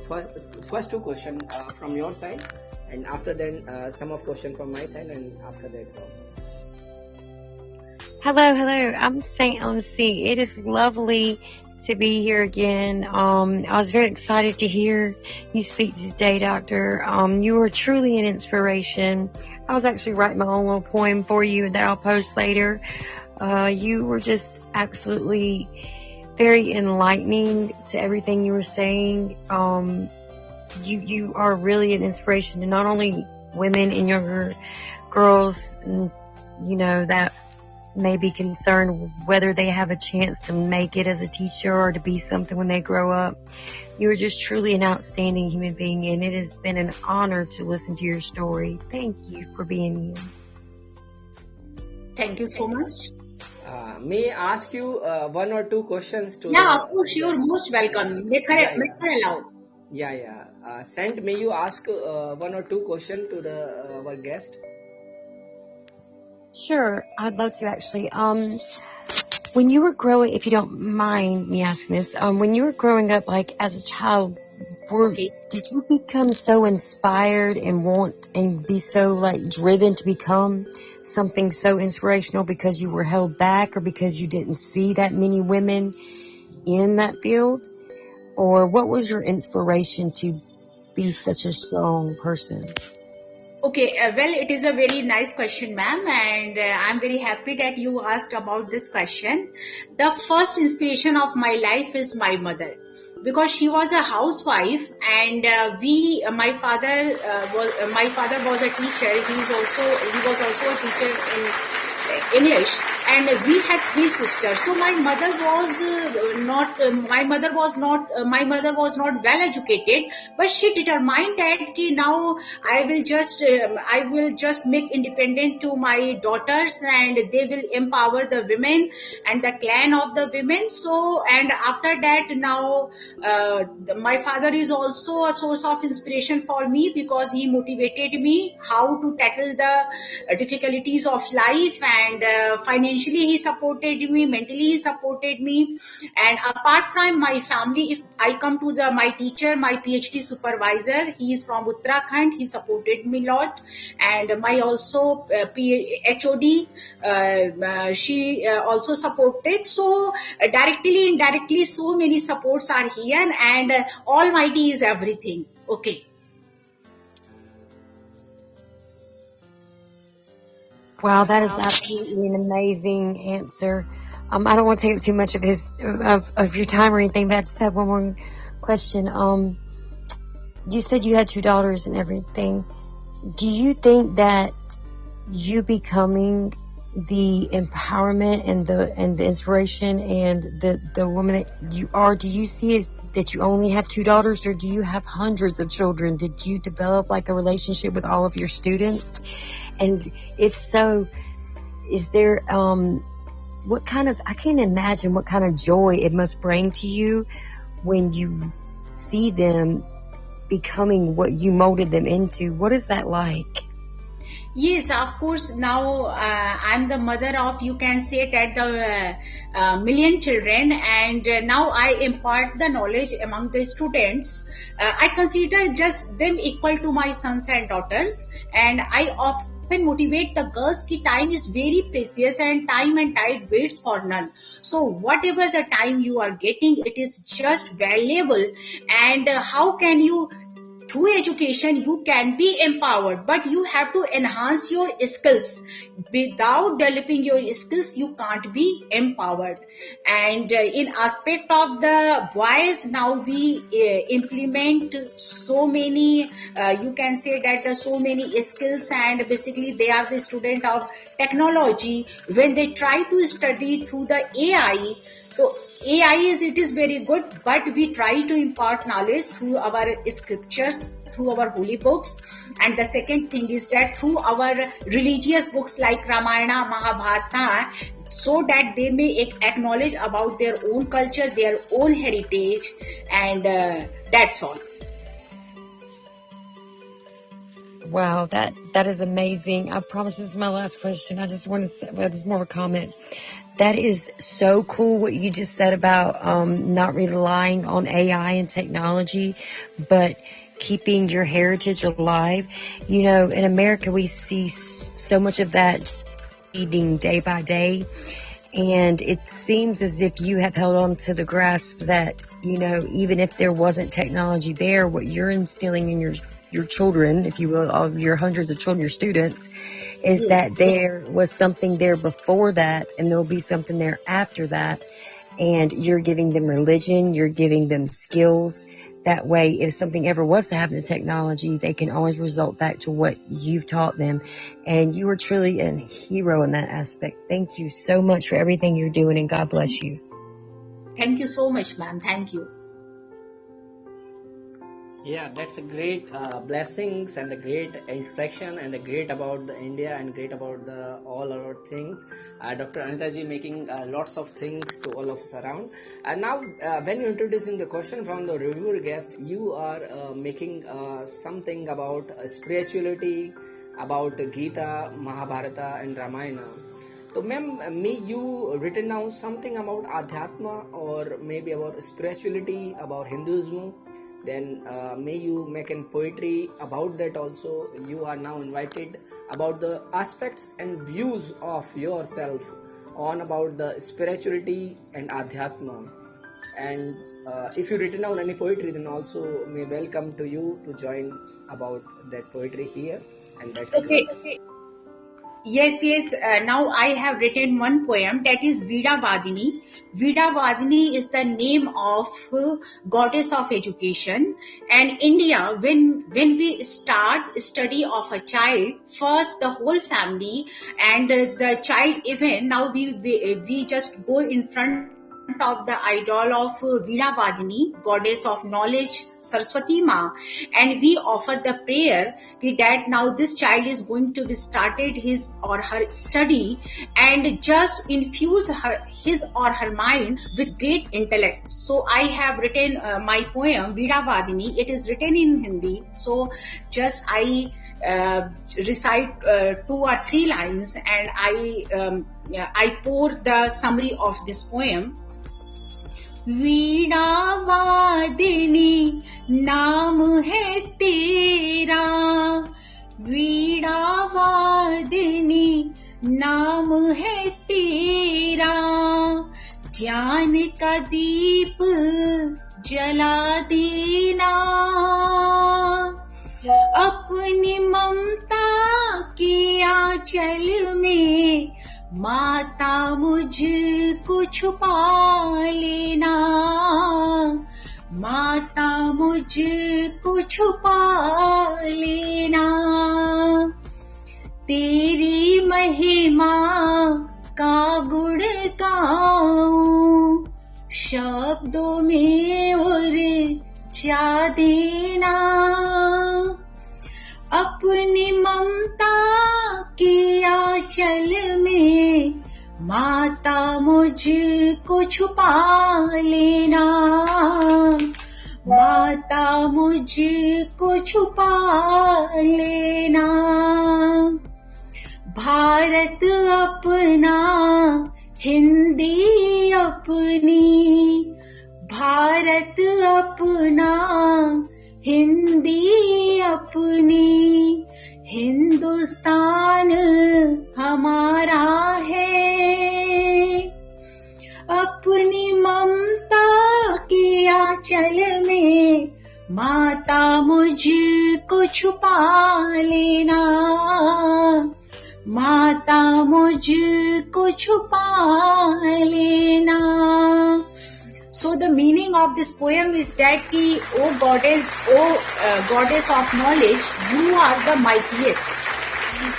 first two questions from your side. And after that, some of question from my side, and after that. Hello. I'm St. LMC. It is lovely to be here again. I was very excited to hear you speak today, Doctor. You were truly an inspiration. I was actually writing my own little poem for you that I'll post later. You were just absolutely very enlightening to everything you were saying. You are really an inspiration to not only women and younger girls, that may be concerned whether they have a chance to make it as a teacher or to be something when they grow up. You are just truly an outstanding human being, and it has been an honor to listen to your story. Thank you for being here. Thank you so much. May I ask you one or two questions to? Yeah, of course, you're most welcome. Make her allow. Yeah. Sant, may you ask one or two questions to our guest? Sure, I'd love to actually. When you were growing, if you don't mind me asking this, when you were growing up, like as a child, did you become so inspired and want and be so like driven to become something so inspirational because you were held back or because you didn't see that many women in that field? Or what was your inspiration to be such a strong person? Okay, well, it is a very nice question, ma'am, and I'm very happy that you asked about this question. The first inspiration of my life is my mother, because she was a housewife, and my father was a teacher. He was also a teacher English, and we had three sisters. So my mother was not well educated, but she determined that now I will just make independent to my daughters, and they will empower the women and the clan of the women. So, and after that, now my father is also a source of inspiration for me, because he motivated me how to tackle the difficulties of life, and financially he supported me, mentally he supported me. And apart from my family, if I come to my teacher, my PhD supervisor, he is from Uttarakhand, he supported me a lot. And my also HOD, she also supported. So directly, indirectly, so many supports are here, and Almighty is everything. Okay. Wow, that is absolutely an amazing answer. I don't want to take up too much of your time or anything, but I just have one more question. You said you had two daughters and everything. Do you think that you becoming the empowerment and the inspiration and the woman that you are, do you see as that you only have two daughters, or do you have hundreds of children? Did you develop like a relationship with all of your students? And if so, is there I can't imagine what kind of joy it must bring to you when you see them becoming what you molded them into. What is that like? Yes, of course. Now I'm the mother of, you can say that, the million children, and now I impart the knowledge among the students. I consider just them equal to my sons and daughters, and I often motivate the girls ki time is very precious, and time and tide waits for none. So whatever the time you are getting, it is just valuable. And how can you, through education you can be empowered, but you have to enhance your skills. Without developing your skills you can't be empowered. And in aspect of the boys, now we implement so many, you can say that so many skills, and basically they are the student of technology. When they try to study through the AI, so AI it is very good, but we try to impart knowledge through our scriptures, through our holy books. And the second thing is that through our religious books like Ramayana, Mahabharata, so that they may acknowledge about their own culture, their own heritage, and that's all. Wow, that is amazing. I promise this is my last question. I just want to say, well, there's more of a comment. That is so cool what you just said about not relying on AI and technology, but keeping your heritage alive. You know, in America, we see so much of that eating day by day, and it seems as if you have held on to the grasp that, you know, even if there wasn't technology there, what you're instilling in your children, if you will, of your hundreds of children, your students, is that there was something there before that, and there'll be something there after that. And you're giving them religion, you're giving them skills. That way, if something ever was to happen to technology, they can always result back to what you've taught them. And you are truly a hero in that aspect. Thank you so much for everything you're doing, and God bless you. Thank you so much, ma'am. Thank you. Yeah, that's a great blessings and a great introduction, and a great about the India, and great about the all our things. Dr. Anita ji making lots of things to all of us around. And now when you're introducing the question from the reviewer guest, you are making something about spirituality, about Gita, Mahabharata and Ramayana. So ma'am, may you written down something about Adhyatma, or maybe about spirituality, about Hinduism? Then may you make a poetry about that also. You are now invited about the aspects and views of yourself on about the spirituality and Adhyatma. And if you written down any poetry, then also may welcome to you to join about that poetry here. And that's Okay. it. Yes. Now I have written one poem, that is Vida Vadini. Vida Vadini is the name of goddess of education. And India, when we start study of a child, first the whole family and the child, even now we just go in front of the idol of Veena Vadini, goddess of knowledge, Saraswati Ma, and we offer the prayer that now this child is going to be started his or her study, and just infuse his or her mind with great intellect. So I have written my poem Veena Vadini. It is written in Hindi. So just I recite 2 or 3 lines, and I pour the summary of this poem. वीणा वादिनी नाम है तेरा, वीणा वादिनी नाम है तेरा, ज्ञान का दीप जला देना, अपनी ममता के आंचल में माता मुझको छुपा लेना, माता मुझको छुपा लेना, तेरी महिमा का गुण गाऊं, शब्दों में उलझा देना, अपनी ममता के आंचल में माता मुझको छुपा लेना, माता मुझको छुपा लेना, भारत अपना हिंदी अपनी, भारत अपना हिंदी अपनी, हिंदुस्तान हमारा है, अपनी ममता के आंचल में माता मुझको छुपा लेना, माता मुझको छुपा लेना. So the meaning of this poem is that ki, O goddess, goddess of knowledge, you are the mightiest.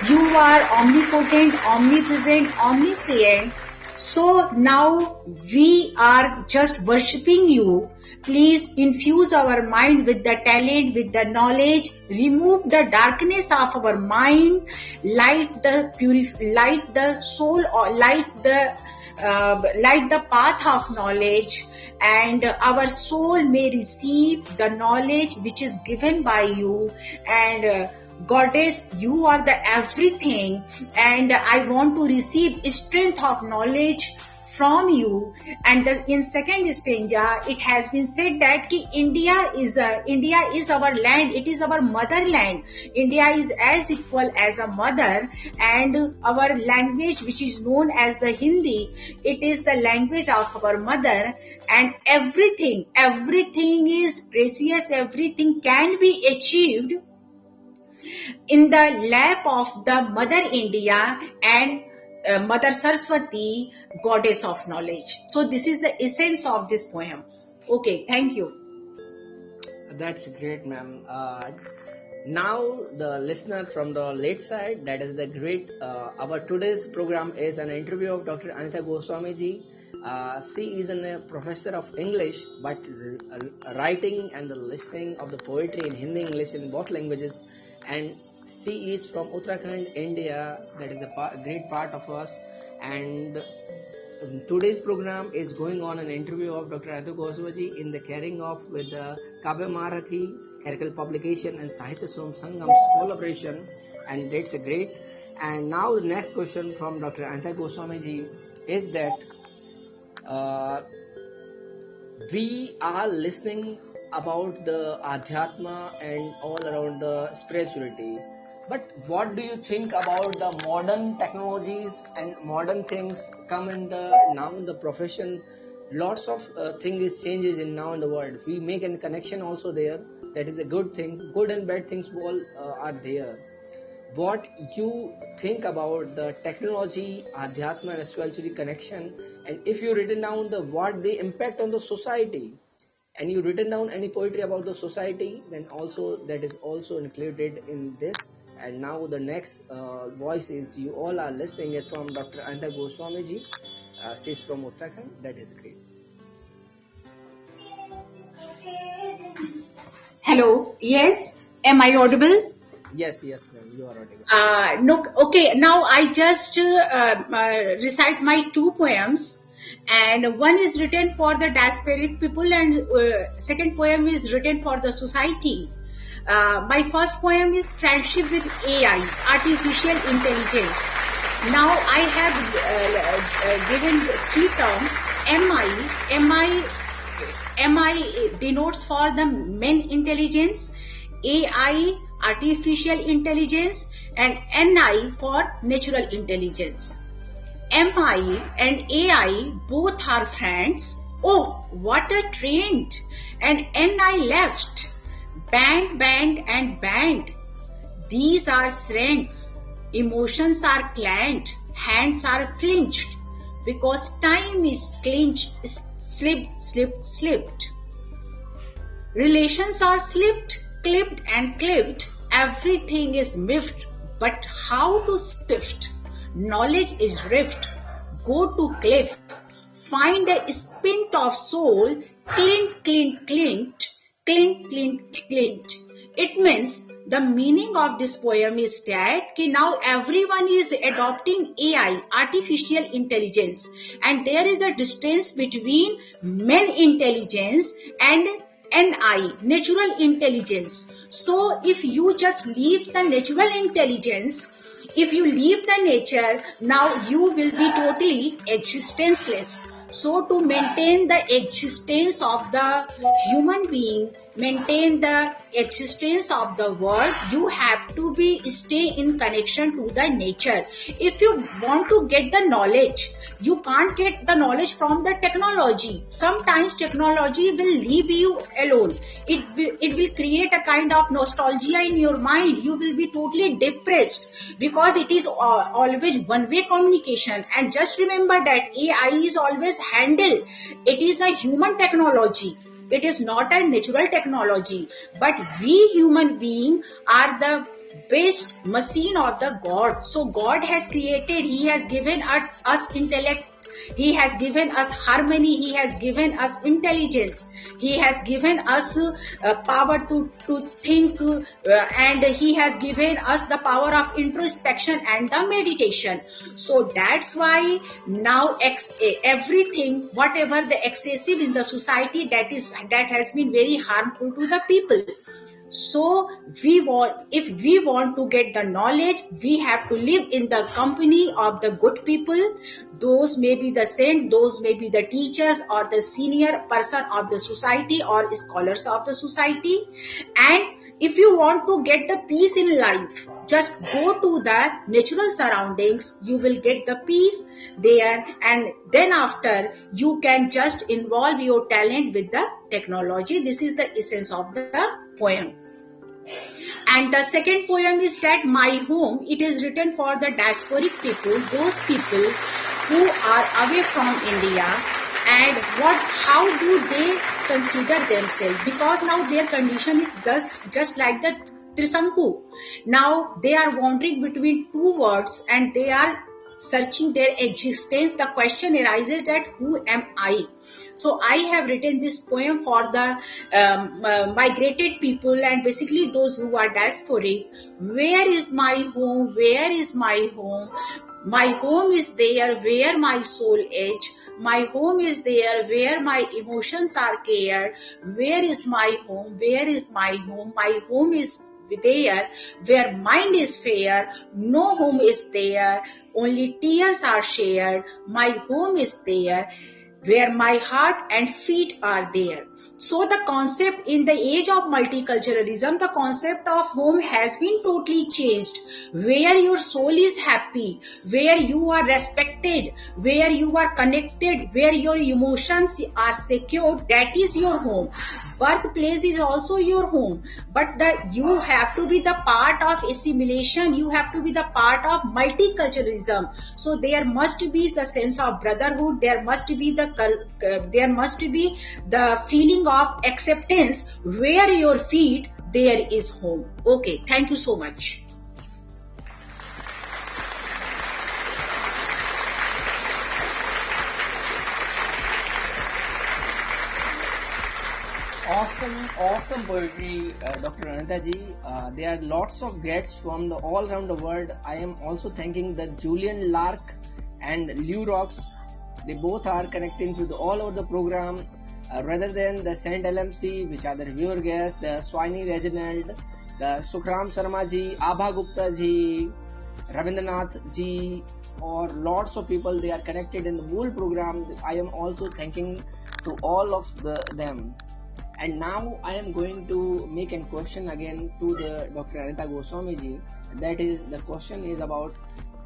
You are omnipotent, omnipresent, omniscient. So now we are just worshipping you. Please infuse our mind with the talent, with the knowledge. Remove the darkness of our mind. Light the soul, or light the path of knowledge, and our soul may receive the knowledge which is given by you. And Goddess, you are the everything, and I want to receive strength of knowledge from you. And in second stanza, it has been said that India is our land. It is our motherland. India is as equal as a mother, and our language, which is known as the Hindi, it is the language of our mother. And everything is precious. Everything can be achieved in the lap of the Mother India and Mother Saraswati, goddess of knowledge. So this is the essence of this poem. Okay, thank you. That's great, ma'am. Now the listener from the late side, that is the great, our today's program is an interview of Dr. Anita Goswami ji. She is a professor of English, but writing and the listening of the poetry in Hindi, English, in both languages. And she is from Uttarakhand, India. That is a great part of us. And today's program is going on an interview of Dr. Anita Goswami in the carrying of with the Kavy Maharathi, Clerical Publication and Sahitya Sangam's collaboration. And that's a great. And now the next question from Dr. Anita Goswami ji is that we are listening about the Adhyatma and all around the spirituality. But what do you think about the modern technologies and modern things come in now in the profession? Lots of things changes in now in the world. We make a connection also there. That is a good thing. Good and bad things all are there. what you think about the technology, Adhyatma and spirituality connection, and if you written down the what they impact on the society, and you written down any poetry about the society, then also that is also included in this. And now the next voice is you all are listening is from Dr. Anita Goswami ji. She's from Uttarakhand. That is great. Hello. Yes. Am I audible? Yes, ma'am. You are audible. No. Okay. Now I just recite my 2 poems. And one is written for the diasporic people, and second poem is written for the society. My first poem is Friendship with AI, Artificial Intelligence. Now I have given 3 terms. MI denotes for the men intelligence, AI, artificial intelligence, and NI for natural intelligence. MI and AI both are friends. Oh, what a trend! And NI left. Band and band. These are strengths. Emotions are clamped. Hands are clinched. Because time is clinched, slipped. Relations are slipped, clipped and clipped. Everything is miffed. But how to sift? Knowledge is rift. Go to cliff. Find a spint of soul. Clint. It means the meaning of this poem is that now everyone is adopting AI, artificial intelligence, and there is a distance between men intelligence and NI, natural intelligence. So if you just leave the natural intelligence, if you leave the nature, now you will be totally existenceless. So to maintain the existence of the human being, maintain the existence of the world, you have to stay in connection to the nature. If you want to get the knowledge, you can't get the knowledge from the technology. Sometimes technology will leave you alone. It will create a kind of nostalgia in your mind. You will be totally depressed because it is always one-way communication. And just remember that AI is always handled. It is a human technology. It is not a natural technology. But we human beings are the best machine of the God. So God has created, He has given us intellect, He has given us harmony, He has given us intelligence, He has given us power to think, and He has given us the power of introspection and the meditation. So that's why now everything, whatever the excessive in the society, that has been very harmful to the people. So if we want to get the knowledge, we have to live in the company of the good people. Those may be the saint, those may be the teachers or the senior person of the society or scholars of the society. And if you want to get the peace in life, just go to the natural surroundings. You will get the peace there, and then after you can just involve your talent with the technology. This is the essence of the poem. And the second poem is that My Home. It is written for the diasporic people, those people who are away from India, and how do they consider themselves, because now their condition is just like the Trisanku. Now they are wandering between two worlds and they are searching their existence. The question arises that who am I? So I have written this poem for the migrated people and basically those who are diasporic. Where is my home? Where is my home? My home is there where my soul is. My home is there where my emotions are cared. Where is my home? Where is my home? My home is there where mind is fair. No home is there, only tears are shared. My home is there where my heart and feet are there. So the concept in the age of multiculturalism, the concept of home has been totally changed. Where your soul is happy, where you are respected, where you are connected, where your emotions are secure, that is your home. birthplace is also your home, but you have to be the part of assimilation, you have to be the part of multiculturalism. So there must be the sense of brotherhood, there must be the feeling of acceptance. Where your feet, there is home. Okay, thank you so much. Awesome poetry, Dr. Anita ji. There are lots of guests from all around the world. I am also thanking the Julian Lark and Lew Rocks. They both are connecting to all over the program, rather than the Saint LMC, which are the reviewer guests, the SWINEY Reginald, the Sukhram Sharma ji, Abha Gupta ji, Ravindranath ji, or lots of people. They are connected in the whole program. I am also thanking to all of them. And now I am going to make a question again to the Dr. Anita Goswami ji. That is, the question is about,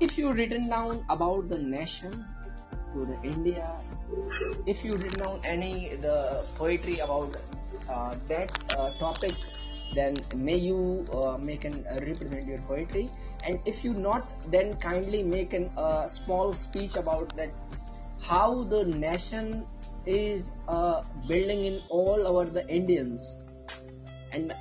if you written down about the nation, to the India, if you written down the poetry about that topic, then may you make and represent your poetry. And if you not, then kindly make a small speech about that, how the nation is building in all over the Indians, and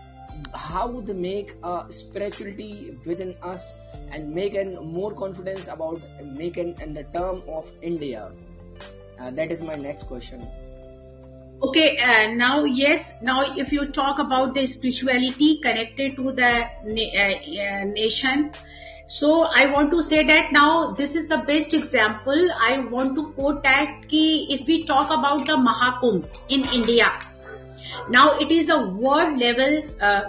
how to make spirituality within us and make more confidence about making in the term of India. That is my next question. Okay, now if you talk about the spirituality connected to the nation, so I want to say that now this is the best example. I want to quote that if we talk about the Mahakumbh in India, now it is a world level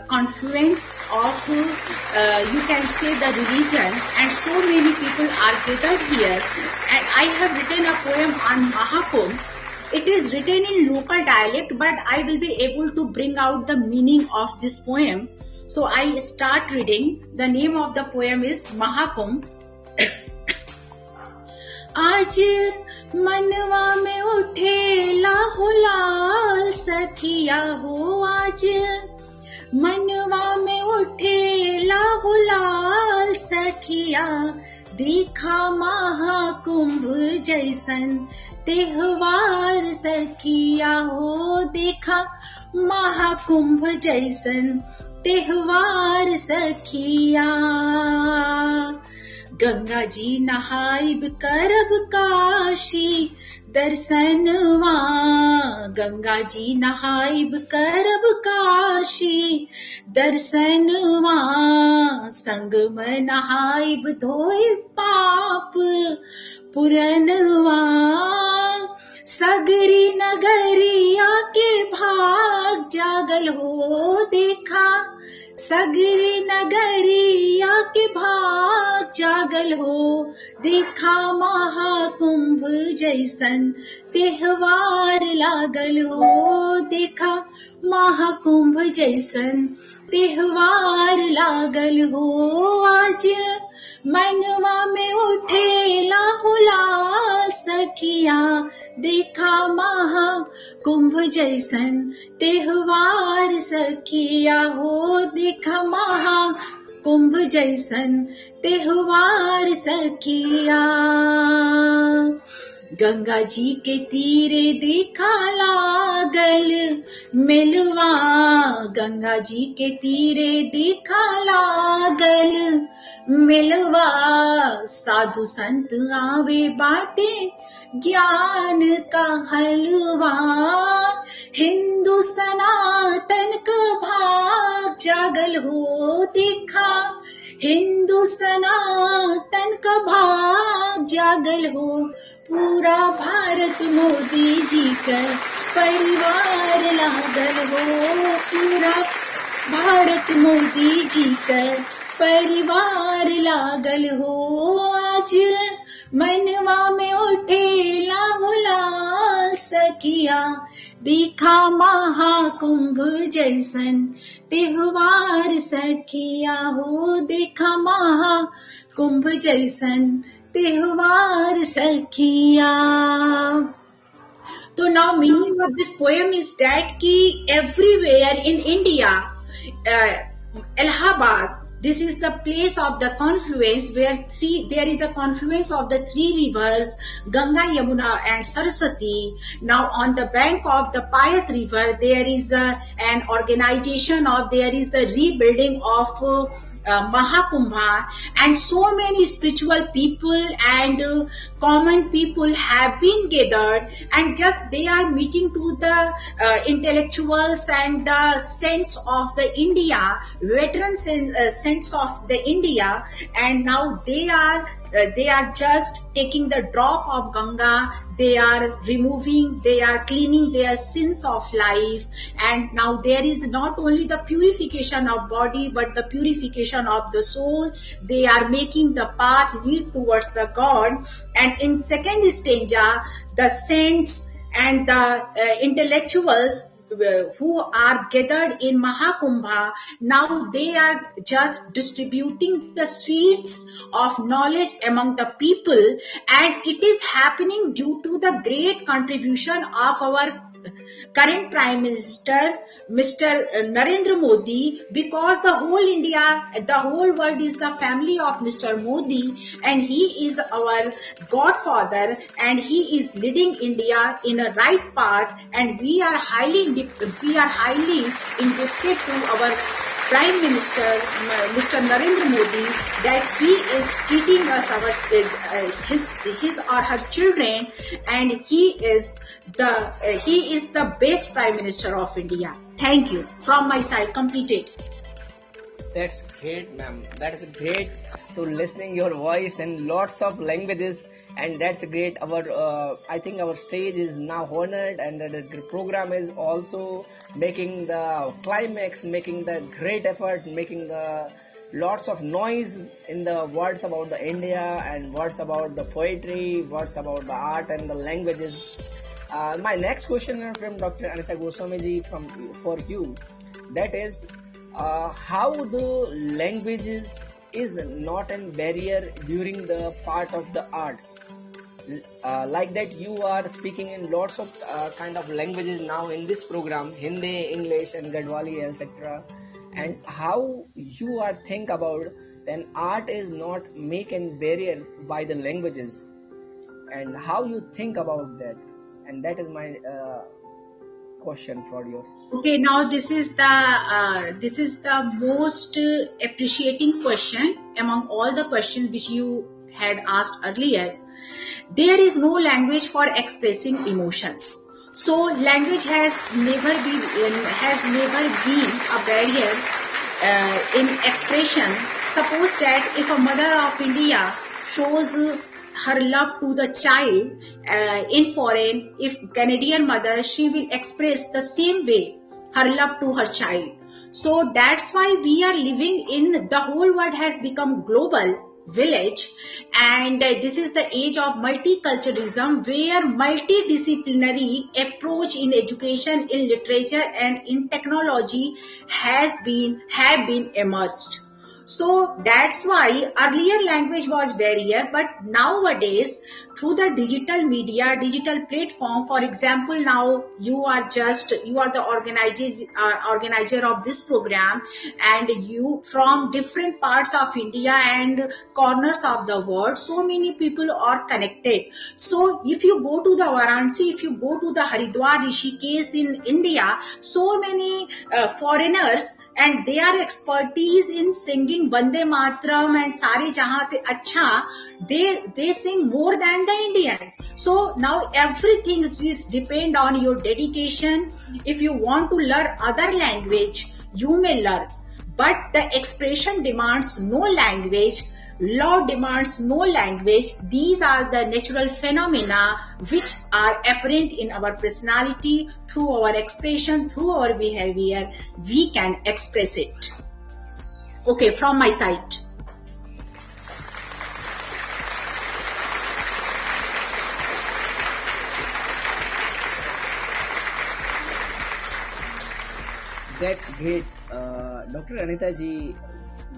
confluence of you can say the religion, and so many people are gathered here, and I have written a poem on Mahakumbh. It is written in local dialect, but I will be able to bring out the meaning of this poem. So I start reading. The name of the poem is Mahakumbh. आज मनवा में उठे लाहो लाल सखिया हो, आज मनवा में उठे लाहो लाल सखिया, देखा महाकुंभ जैसन त्योहार सखिया हो, देखा महाकुंभ जैसन त्योहार सखिया। गंगा जी नहाइब करब काशी दर्शनवा, गंगा जी नहाइब करब काशी दर्शनवा, संग में नहाइब धोइब पाप पुरनवा, सगरी नगरिया के भाग जागल हो, देखा सगरी नगरिया के भाग जागल हो, देखा महाकुंभ जैसन त्योहार लागल हो, देखा महाकुंभ जैसन त्योहार लागल हो। आज मनवा में उठे लाहो लाल सखिया, देखा महाकुंभ जैसन त्योहार सखिया हो, देखा महाकुंभ जैसन त्योहार सखिया। गंगा जी के तीरे देखा लागल मिलवा, गंगा जी के तीरे देखा लागल मिलवा, साधु संत आवे बाटे ज्ञान का हलवा, हिंदू सनातन का भाग जागल हो, देखा हिंदू सनातन का भाग जागल हो, पूरा भारत मोदी जी का परिवार लागल हो, पूरा भारत मोदी जी का परिवार लागल हो। आज मनवा में उठे लाहो लाल सखिया, देखा महाकुंभ जैसन त्योहार सखिया हो, देखा महाकुंभ जैसन त्योहार सखिया। So now meaning of this poem is that ki everywhere in India, Allahabad, this is the place of the confluence where there is a confluence of the three rivers, Ganga, Yamuna and Saraswati. Now on the bank of the pious river, there is an organization there is the rebuilding of Mahakumbha, and so many spiritual people and common people have been gathered, and just they are meeting to the intellectuals and the saints of the India, veterans and saints of the India, and now they are just taking the drop of Ganga, they are cleaning their sins of life, and now there is not only the purification of body but the purification of the soul. They are making the path lead towards the God, and in second stanza, the saints and the intellectuals who are gathered in Mahakumbha, now they are just distributing the sweets of knowledge among the people, and it is happening due to the great contribution of our current Prime Minister, Mr. Narendra Modi, because the whole India, the whole world is the family of Mr. Modi, and he is our godfather, and he is leading India in a right path, and we are highly indebted to our Prime Minister, Mr. Narendra Modi, that he is treating us, his or her children, and he is the best Prime Minister of India. Thank you. From my side, completed. That's great, ma'am. That is great to listening your voice in lots of languages, and that's great. I think our stage is now honored, and the program is also making the climax, making the great effort, making the lots of noise in the words about the India and words about the poetry, words about the art and the languages. My next question is from Dr. Anita Goswami ji for you. That is, how the languages is not a barrier during the part of the arts. Like that you are speaking in lots of kind of languages now in this program, Hindi, English and Gadwali, etc. And how you are think about then art is not making barrier by the languages, and how you think about that, and that is my question for you. Okay, now this is the most appreciating question among all the questions which you had asked earlier. There is no language for expressing emotions. So language has never been a barrier in expression. Suppose that if a mother of India shows her love to the child in foreign, if Canadian mother, she will express the same way her love to her child. So that's why we are living in, the whole world has become global village, and this is the age of multiculturalism, where multidisciplinary approach in education, in literature and in technology have been emerged. So that's why earlier language was barrier, but nowadays through the digital media, digital platform, for example, now you are the organizer of this program, and you from different parts of India and corners of the world, so many people are connected. So if you go to the Varanasi, if you go to the Haridwar, Rishikesh in India, so many foreigners, and their expertise in singing Vande Mataram and Sare Jahan Se Acha, they sing more than the Indians. So now everything is depend on your dedication. If you want to learn other language, you may learn, but the expression demands no language. Law demands no language. These are the natural phenomena which are apparent in our personality. Through our expression, through our behavior, we can express it. Okay, from my side. That's great. Dr. Anita ji,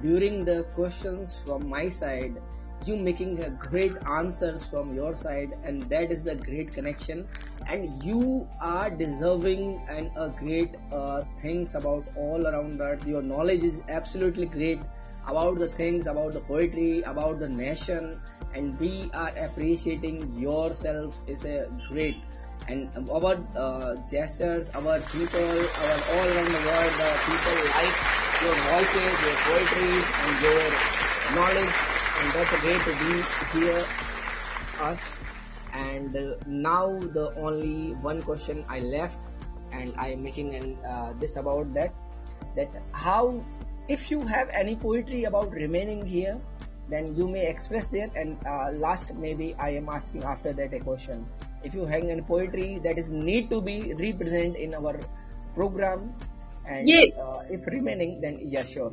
during the questions from my side, you making a great answers from your side, and that is the great connection. And you are deserving and a great things about all around that. Your knowledge is absolutely great about the things, about the poetry, about the nation, and we are appreciating yourself is a great. And our gestures, our people, our all around the world, the people like your voices, your poetry, and your knowledge, and that's a great to be here us. And now the only one question I left, and I am making this about that how, if you have any poetry about remaining here, then you may express there. And last maybe I am asking after that a question. If you have any poetry that is need to be represented in our program, and Yes, if remaining, then yeah, sure.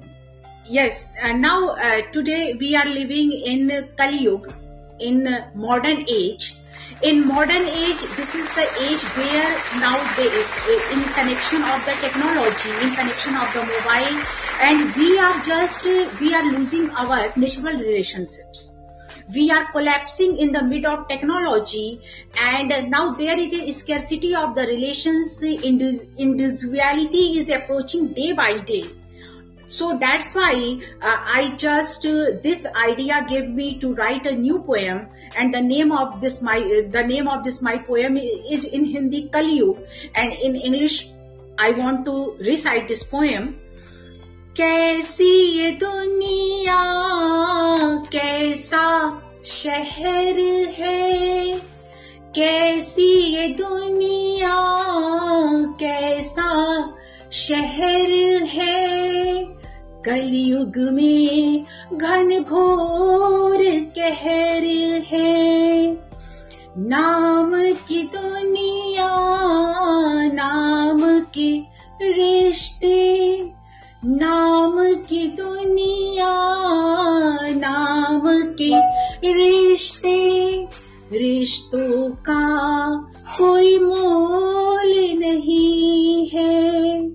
yes. Now, today we are living in Kali Yuga, in modern age. In modern age, this is the age where now in connection of the technology, in connection of the mobile, and we are losing our natural relationships. We are collapsing in the mid of technology, and now there is a scarcity of the relations. Individuality is approaching day by day. So that's why I just this idea gave me to write a new poem, and the name of this my poem is in Hindi Kali Yuga, and in English I want to recite this poem. कैसी ये दुनिया कैसा शहर है, कैसी ये दुनिया कैसा शहर है, कलयुग में घनघोर कहर है, नाम की दुनिया नाम के रिश्ते, नाम की दुनिया नाम के रिश्ते, रिश्तों का कोई मोल नहीं है,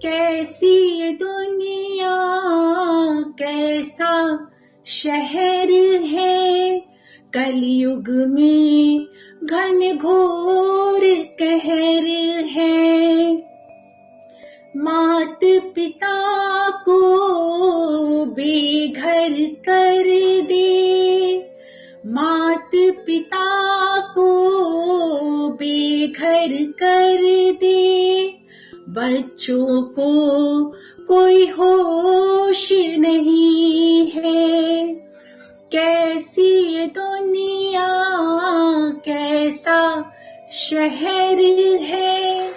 कैसी ये दुनिया कैसा शहर है, कलयुग में घनघोर कहर है, मात पिता को बेघर कर दे, मात पिता को बेघर कर दे, बच्चों को कोई होश नहीं है, कैसी ये दुनिया कैसा शहर है,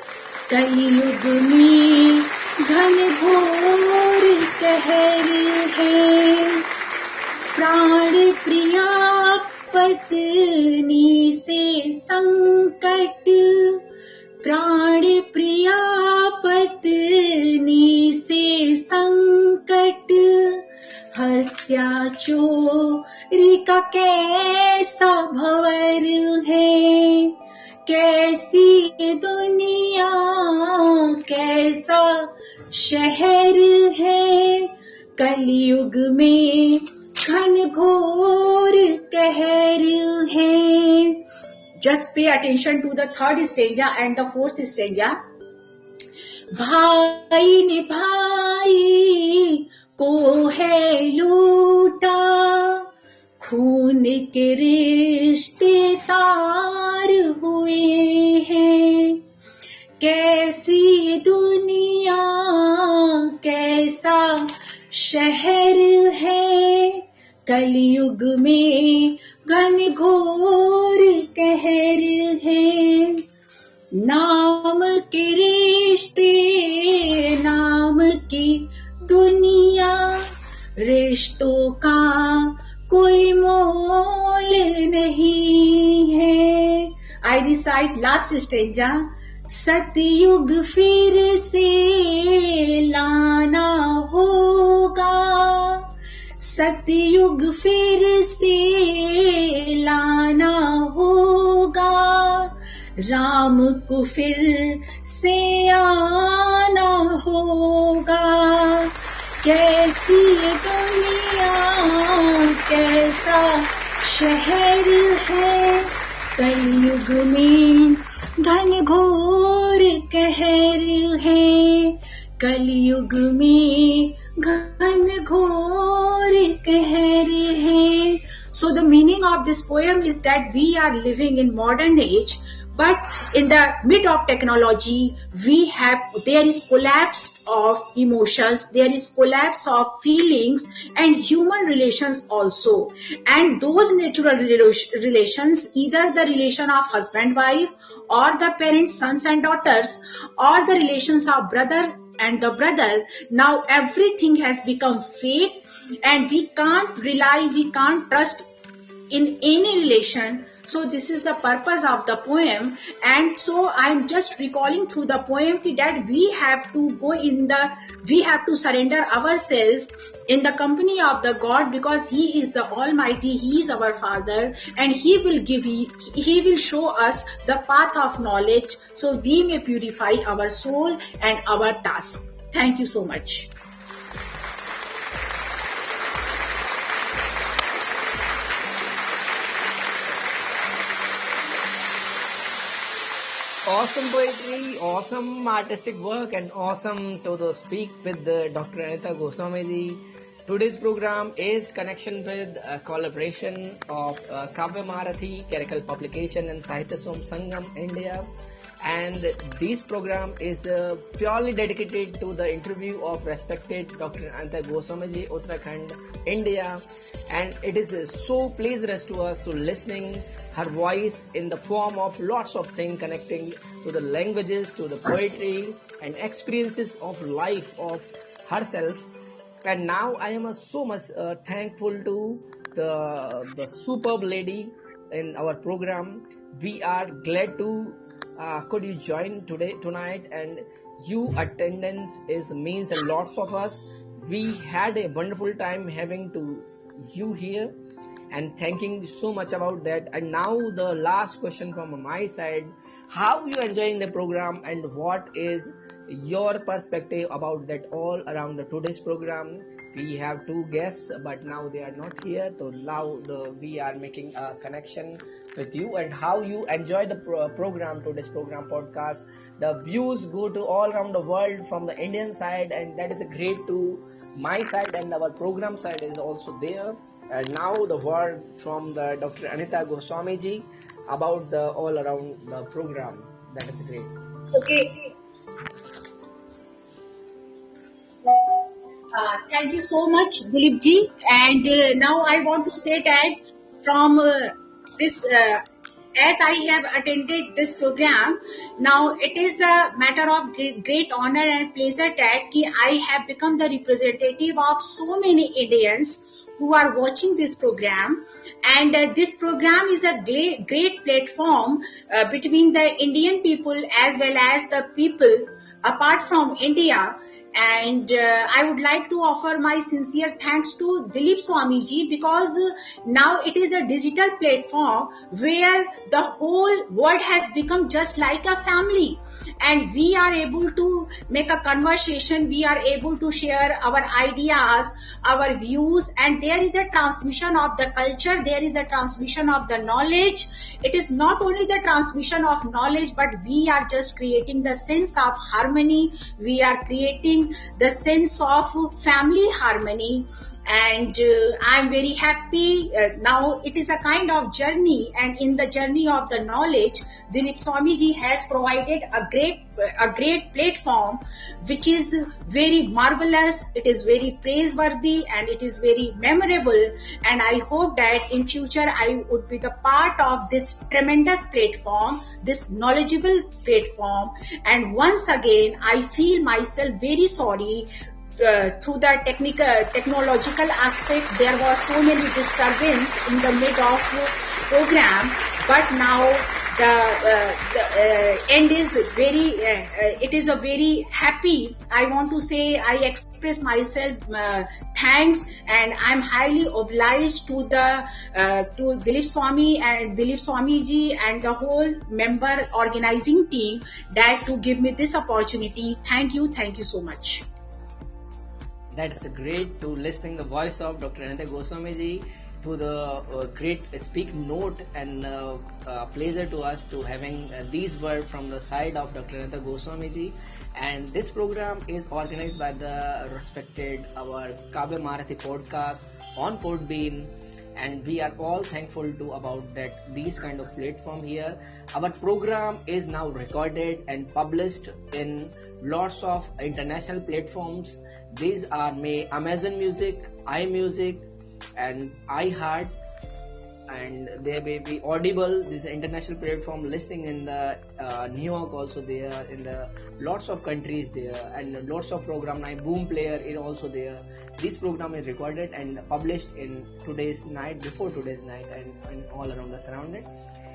कलयुग में घनघोर कहर है, प्राण प्रिया पत्नी से संकट, प्राण प्रिया पत्नी से संकट, हत्या चोरी का कैसा भंवर है, कैसी ये दुनिया कैसा शहर है, कलयुग में घनघोर कहर है. Just pay attention to the third stanza and the fourth stanza. भाई ने भाई को है लूटा, खून के रिश्ते तार हुए हैं, कैसी दुनिया कैसा शहर है, कलयुग में घनघोर कहर है, नाम के रिश्ते नाम की दुनिया, रिश्तों का कोई मोल नहीं है. I recite last stanza. सतयुग फिर से लाना होगा, सतयुग फिर से लाना होगा, राम को फिर से आना होगा, कैसी दुनिया कैसा शहर है, कलयुग में घनघोर कहर है, कलयुग में घनघोर कहर है. So the meaning of this poem is that we are living in modern age, but in the mid of technology, there is collapse of emotions, there is collapse of feelings and human relations also. And those natural relations, either the relation of husband-wife or the parents, sons and daughters, or the relations of brother and the brother, now everything has become fake and we can't rely, we can't trust in any relation. So this is the purpose of the poem, and so I'm just recalling through the poem that we have to surrender ourselves in the company of the God, because He is the Almighty, He is our Father, and He will show us the path of knowledge, so we may purify our soul and our task. Thank you so much. Awesome poetry, awesome artistic work, and awesome to speak with Dr. Anita Goswami ji. Today's program is connection with collaboration of Kavy Maharathi, Clerical Publication and Sahitya Sangam, India. And this program is purely dedicated to the interview of respected Dr. Anita Goswami ji, Uttarakhand, India. And it is so pleasurous to us to listening her voice in the form of lots of things connecting to the languages, to the poetry and experiences of life of herself. And now I am so much thankful to the superb lady in our program. We are glad to could you join tonight, and your attendance means a lot of us. We had a wonderful time having you here, and thanking so much about that. And now the last question from my side: how you enjoying the program, and what is your perspective about that all around today's program? We have two guests, but now they are not here. So now we are making a connection with you, and how you enjoy the program, today's program podcast. The views go to all around the world from the Indian side, and that is great to my side, and our program side is also there. And now the word from the Dr. Anita Goswami ji about the all around the program. That is great. Okay. Thank you so much, Dilip ji. And now I want to say that from this, as I have attended this program, now it is a matter of great honor and pleasure that I have become the representative of so many Indians who are watching this program. And this program is a great platform between the Indian people as well as the people apart from India. And I would like to offer my sincere thanks to Dilip Swamiji, because now it is a digital platform where the whole world has become just like a family, and we are able to make a conversation, we are able to share our ideas, our views, and there is a transmission of the culture, there is a transmission of the knowledge. It is not only the transmission of knowledge, but we are just creating the sense of harmony, we are creating the sense of family harmony. And I'm very happy. Now it is a kind of journey, and in the journey of the knowledge, Dilip Swamiji has provided a great platform, which is very marvelous, it is very praiseworthy, and it is very memorable. And I hope that in future I would be the part of this tremendous platform, this knowledgeable platform. And once again, I feel myself very sorry. Through the technological aspect, there was so many disturbance in the mid of program, but now the end is very it is a very happy. I want to say I express myself thanks, and I'm highly obliged to Dilip Swami and Dilip Swamiji and the whole member organizing team that to give me this opportunity. Thank you so much. That's great to listening the voice of Dr. Anita Goswami ji. to the great speaking note and pleasure to us to having these words from the side of Dr. Anita Goswami ji. And this program is organized by the respected our Kavy Maharathi podcast on Podbean, and we are all thankful to about that these kind of platform here. Our program is now recorded and published in lots of international platforms. These are Amazon Music, iMusic, and iHeart, and they may be Audible. This is an international platform listing in the New York also there, in the lots of countries there, and lots of program like Boom Player is also there. This program is recorded and published in today's night, before today's night, and all around the surrounding.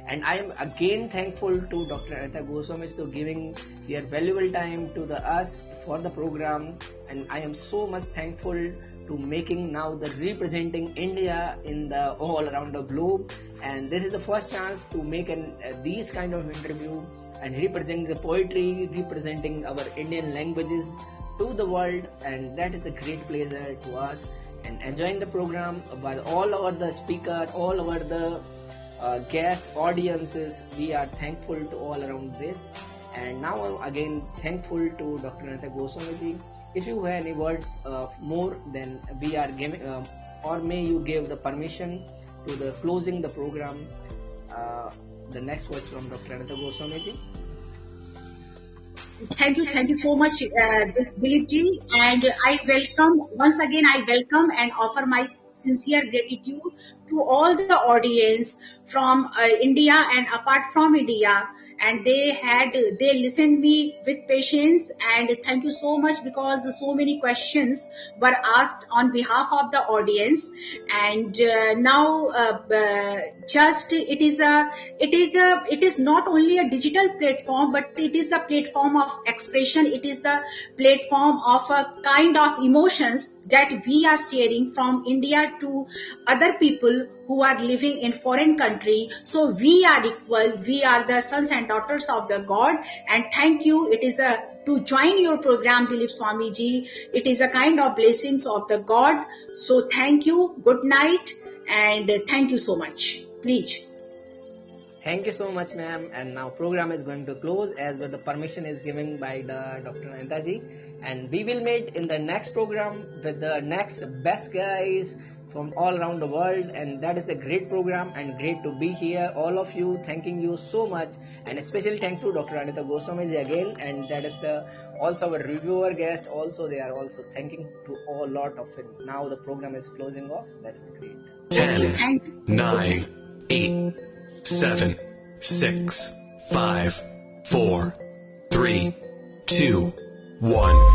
And I am again thankful to Dr. Anita Goswami to giving their valuable time to us for the program, and I am so much thankful to making now the representing India in the all around the globe. And this is the first chance to make these kind of interview and representing the poetry, representing our Indian languages to the world, and that is a great pleasure to us. And enjoying the program by all our the speakers, all our the guest audiences, we are thankful to all around this. And now I'm again thankful to Dr. Anita Goswami. If you have any words more, then we are giving, or may you give the permission to the closing the program. The next words from Dr. Anita Goswami. Thank you so much, Dilip ji. And I welcome and offer my sincere gratitude to all the audience from India and apart from India, and they listened me with patience, and thank you so much because so many questions were asked on behalf of the audience. And now it is not only a digital platform, but it is a platform of expression. It is the platform of a kind of emotions that we are sharing from India to other people who are living in foreign country. So we are equal. We are the sons and daughters of the God. And thank you. It is to join your program, Dilip Swami ji. It is a kind of blessings of the God. So thank you. Good night. And thank you so much. Please. Thank you so much, ma'am. And now program is going to close as well. The permission is given by the Dr. Anita ji. And we will meet in the next program with the next best guys from all around the world, and that is a great program and great to be here. All of you, thanking you so much, and especially thank to Dr. Anita Goswami again, and that is also our reviewer guest. Also, they are also thanking to a lot of it. Now the program is closing off. That is great. 10, 9, 8, 7, 6, 5, 4, 3, 2, 1.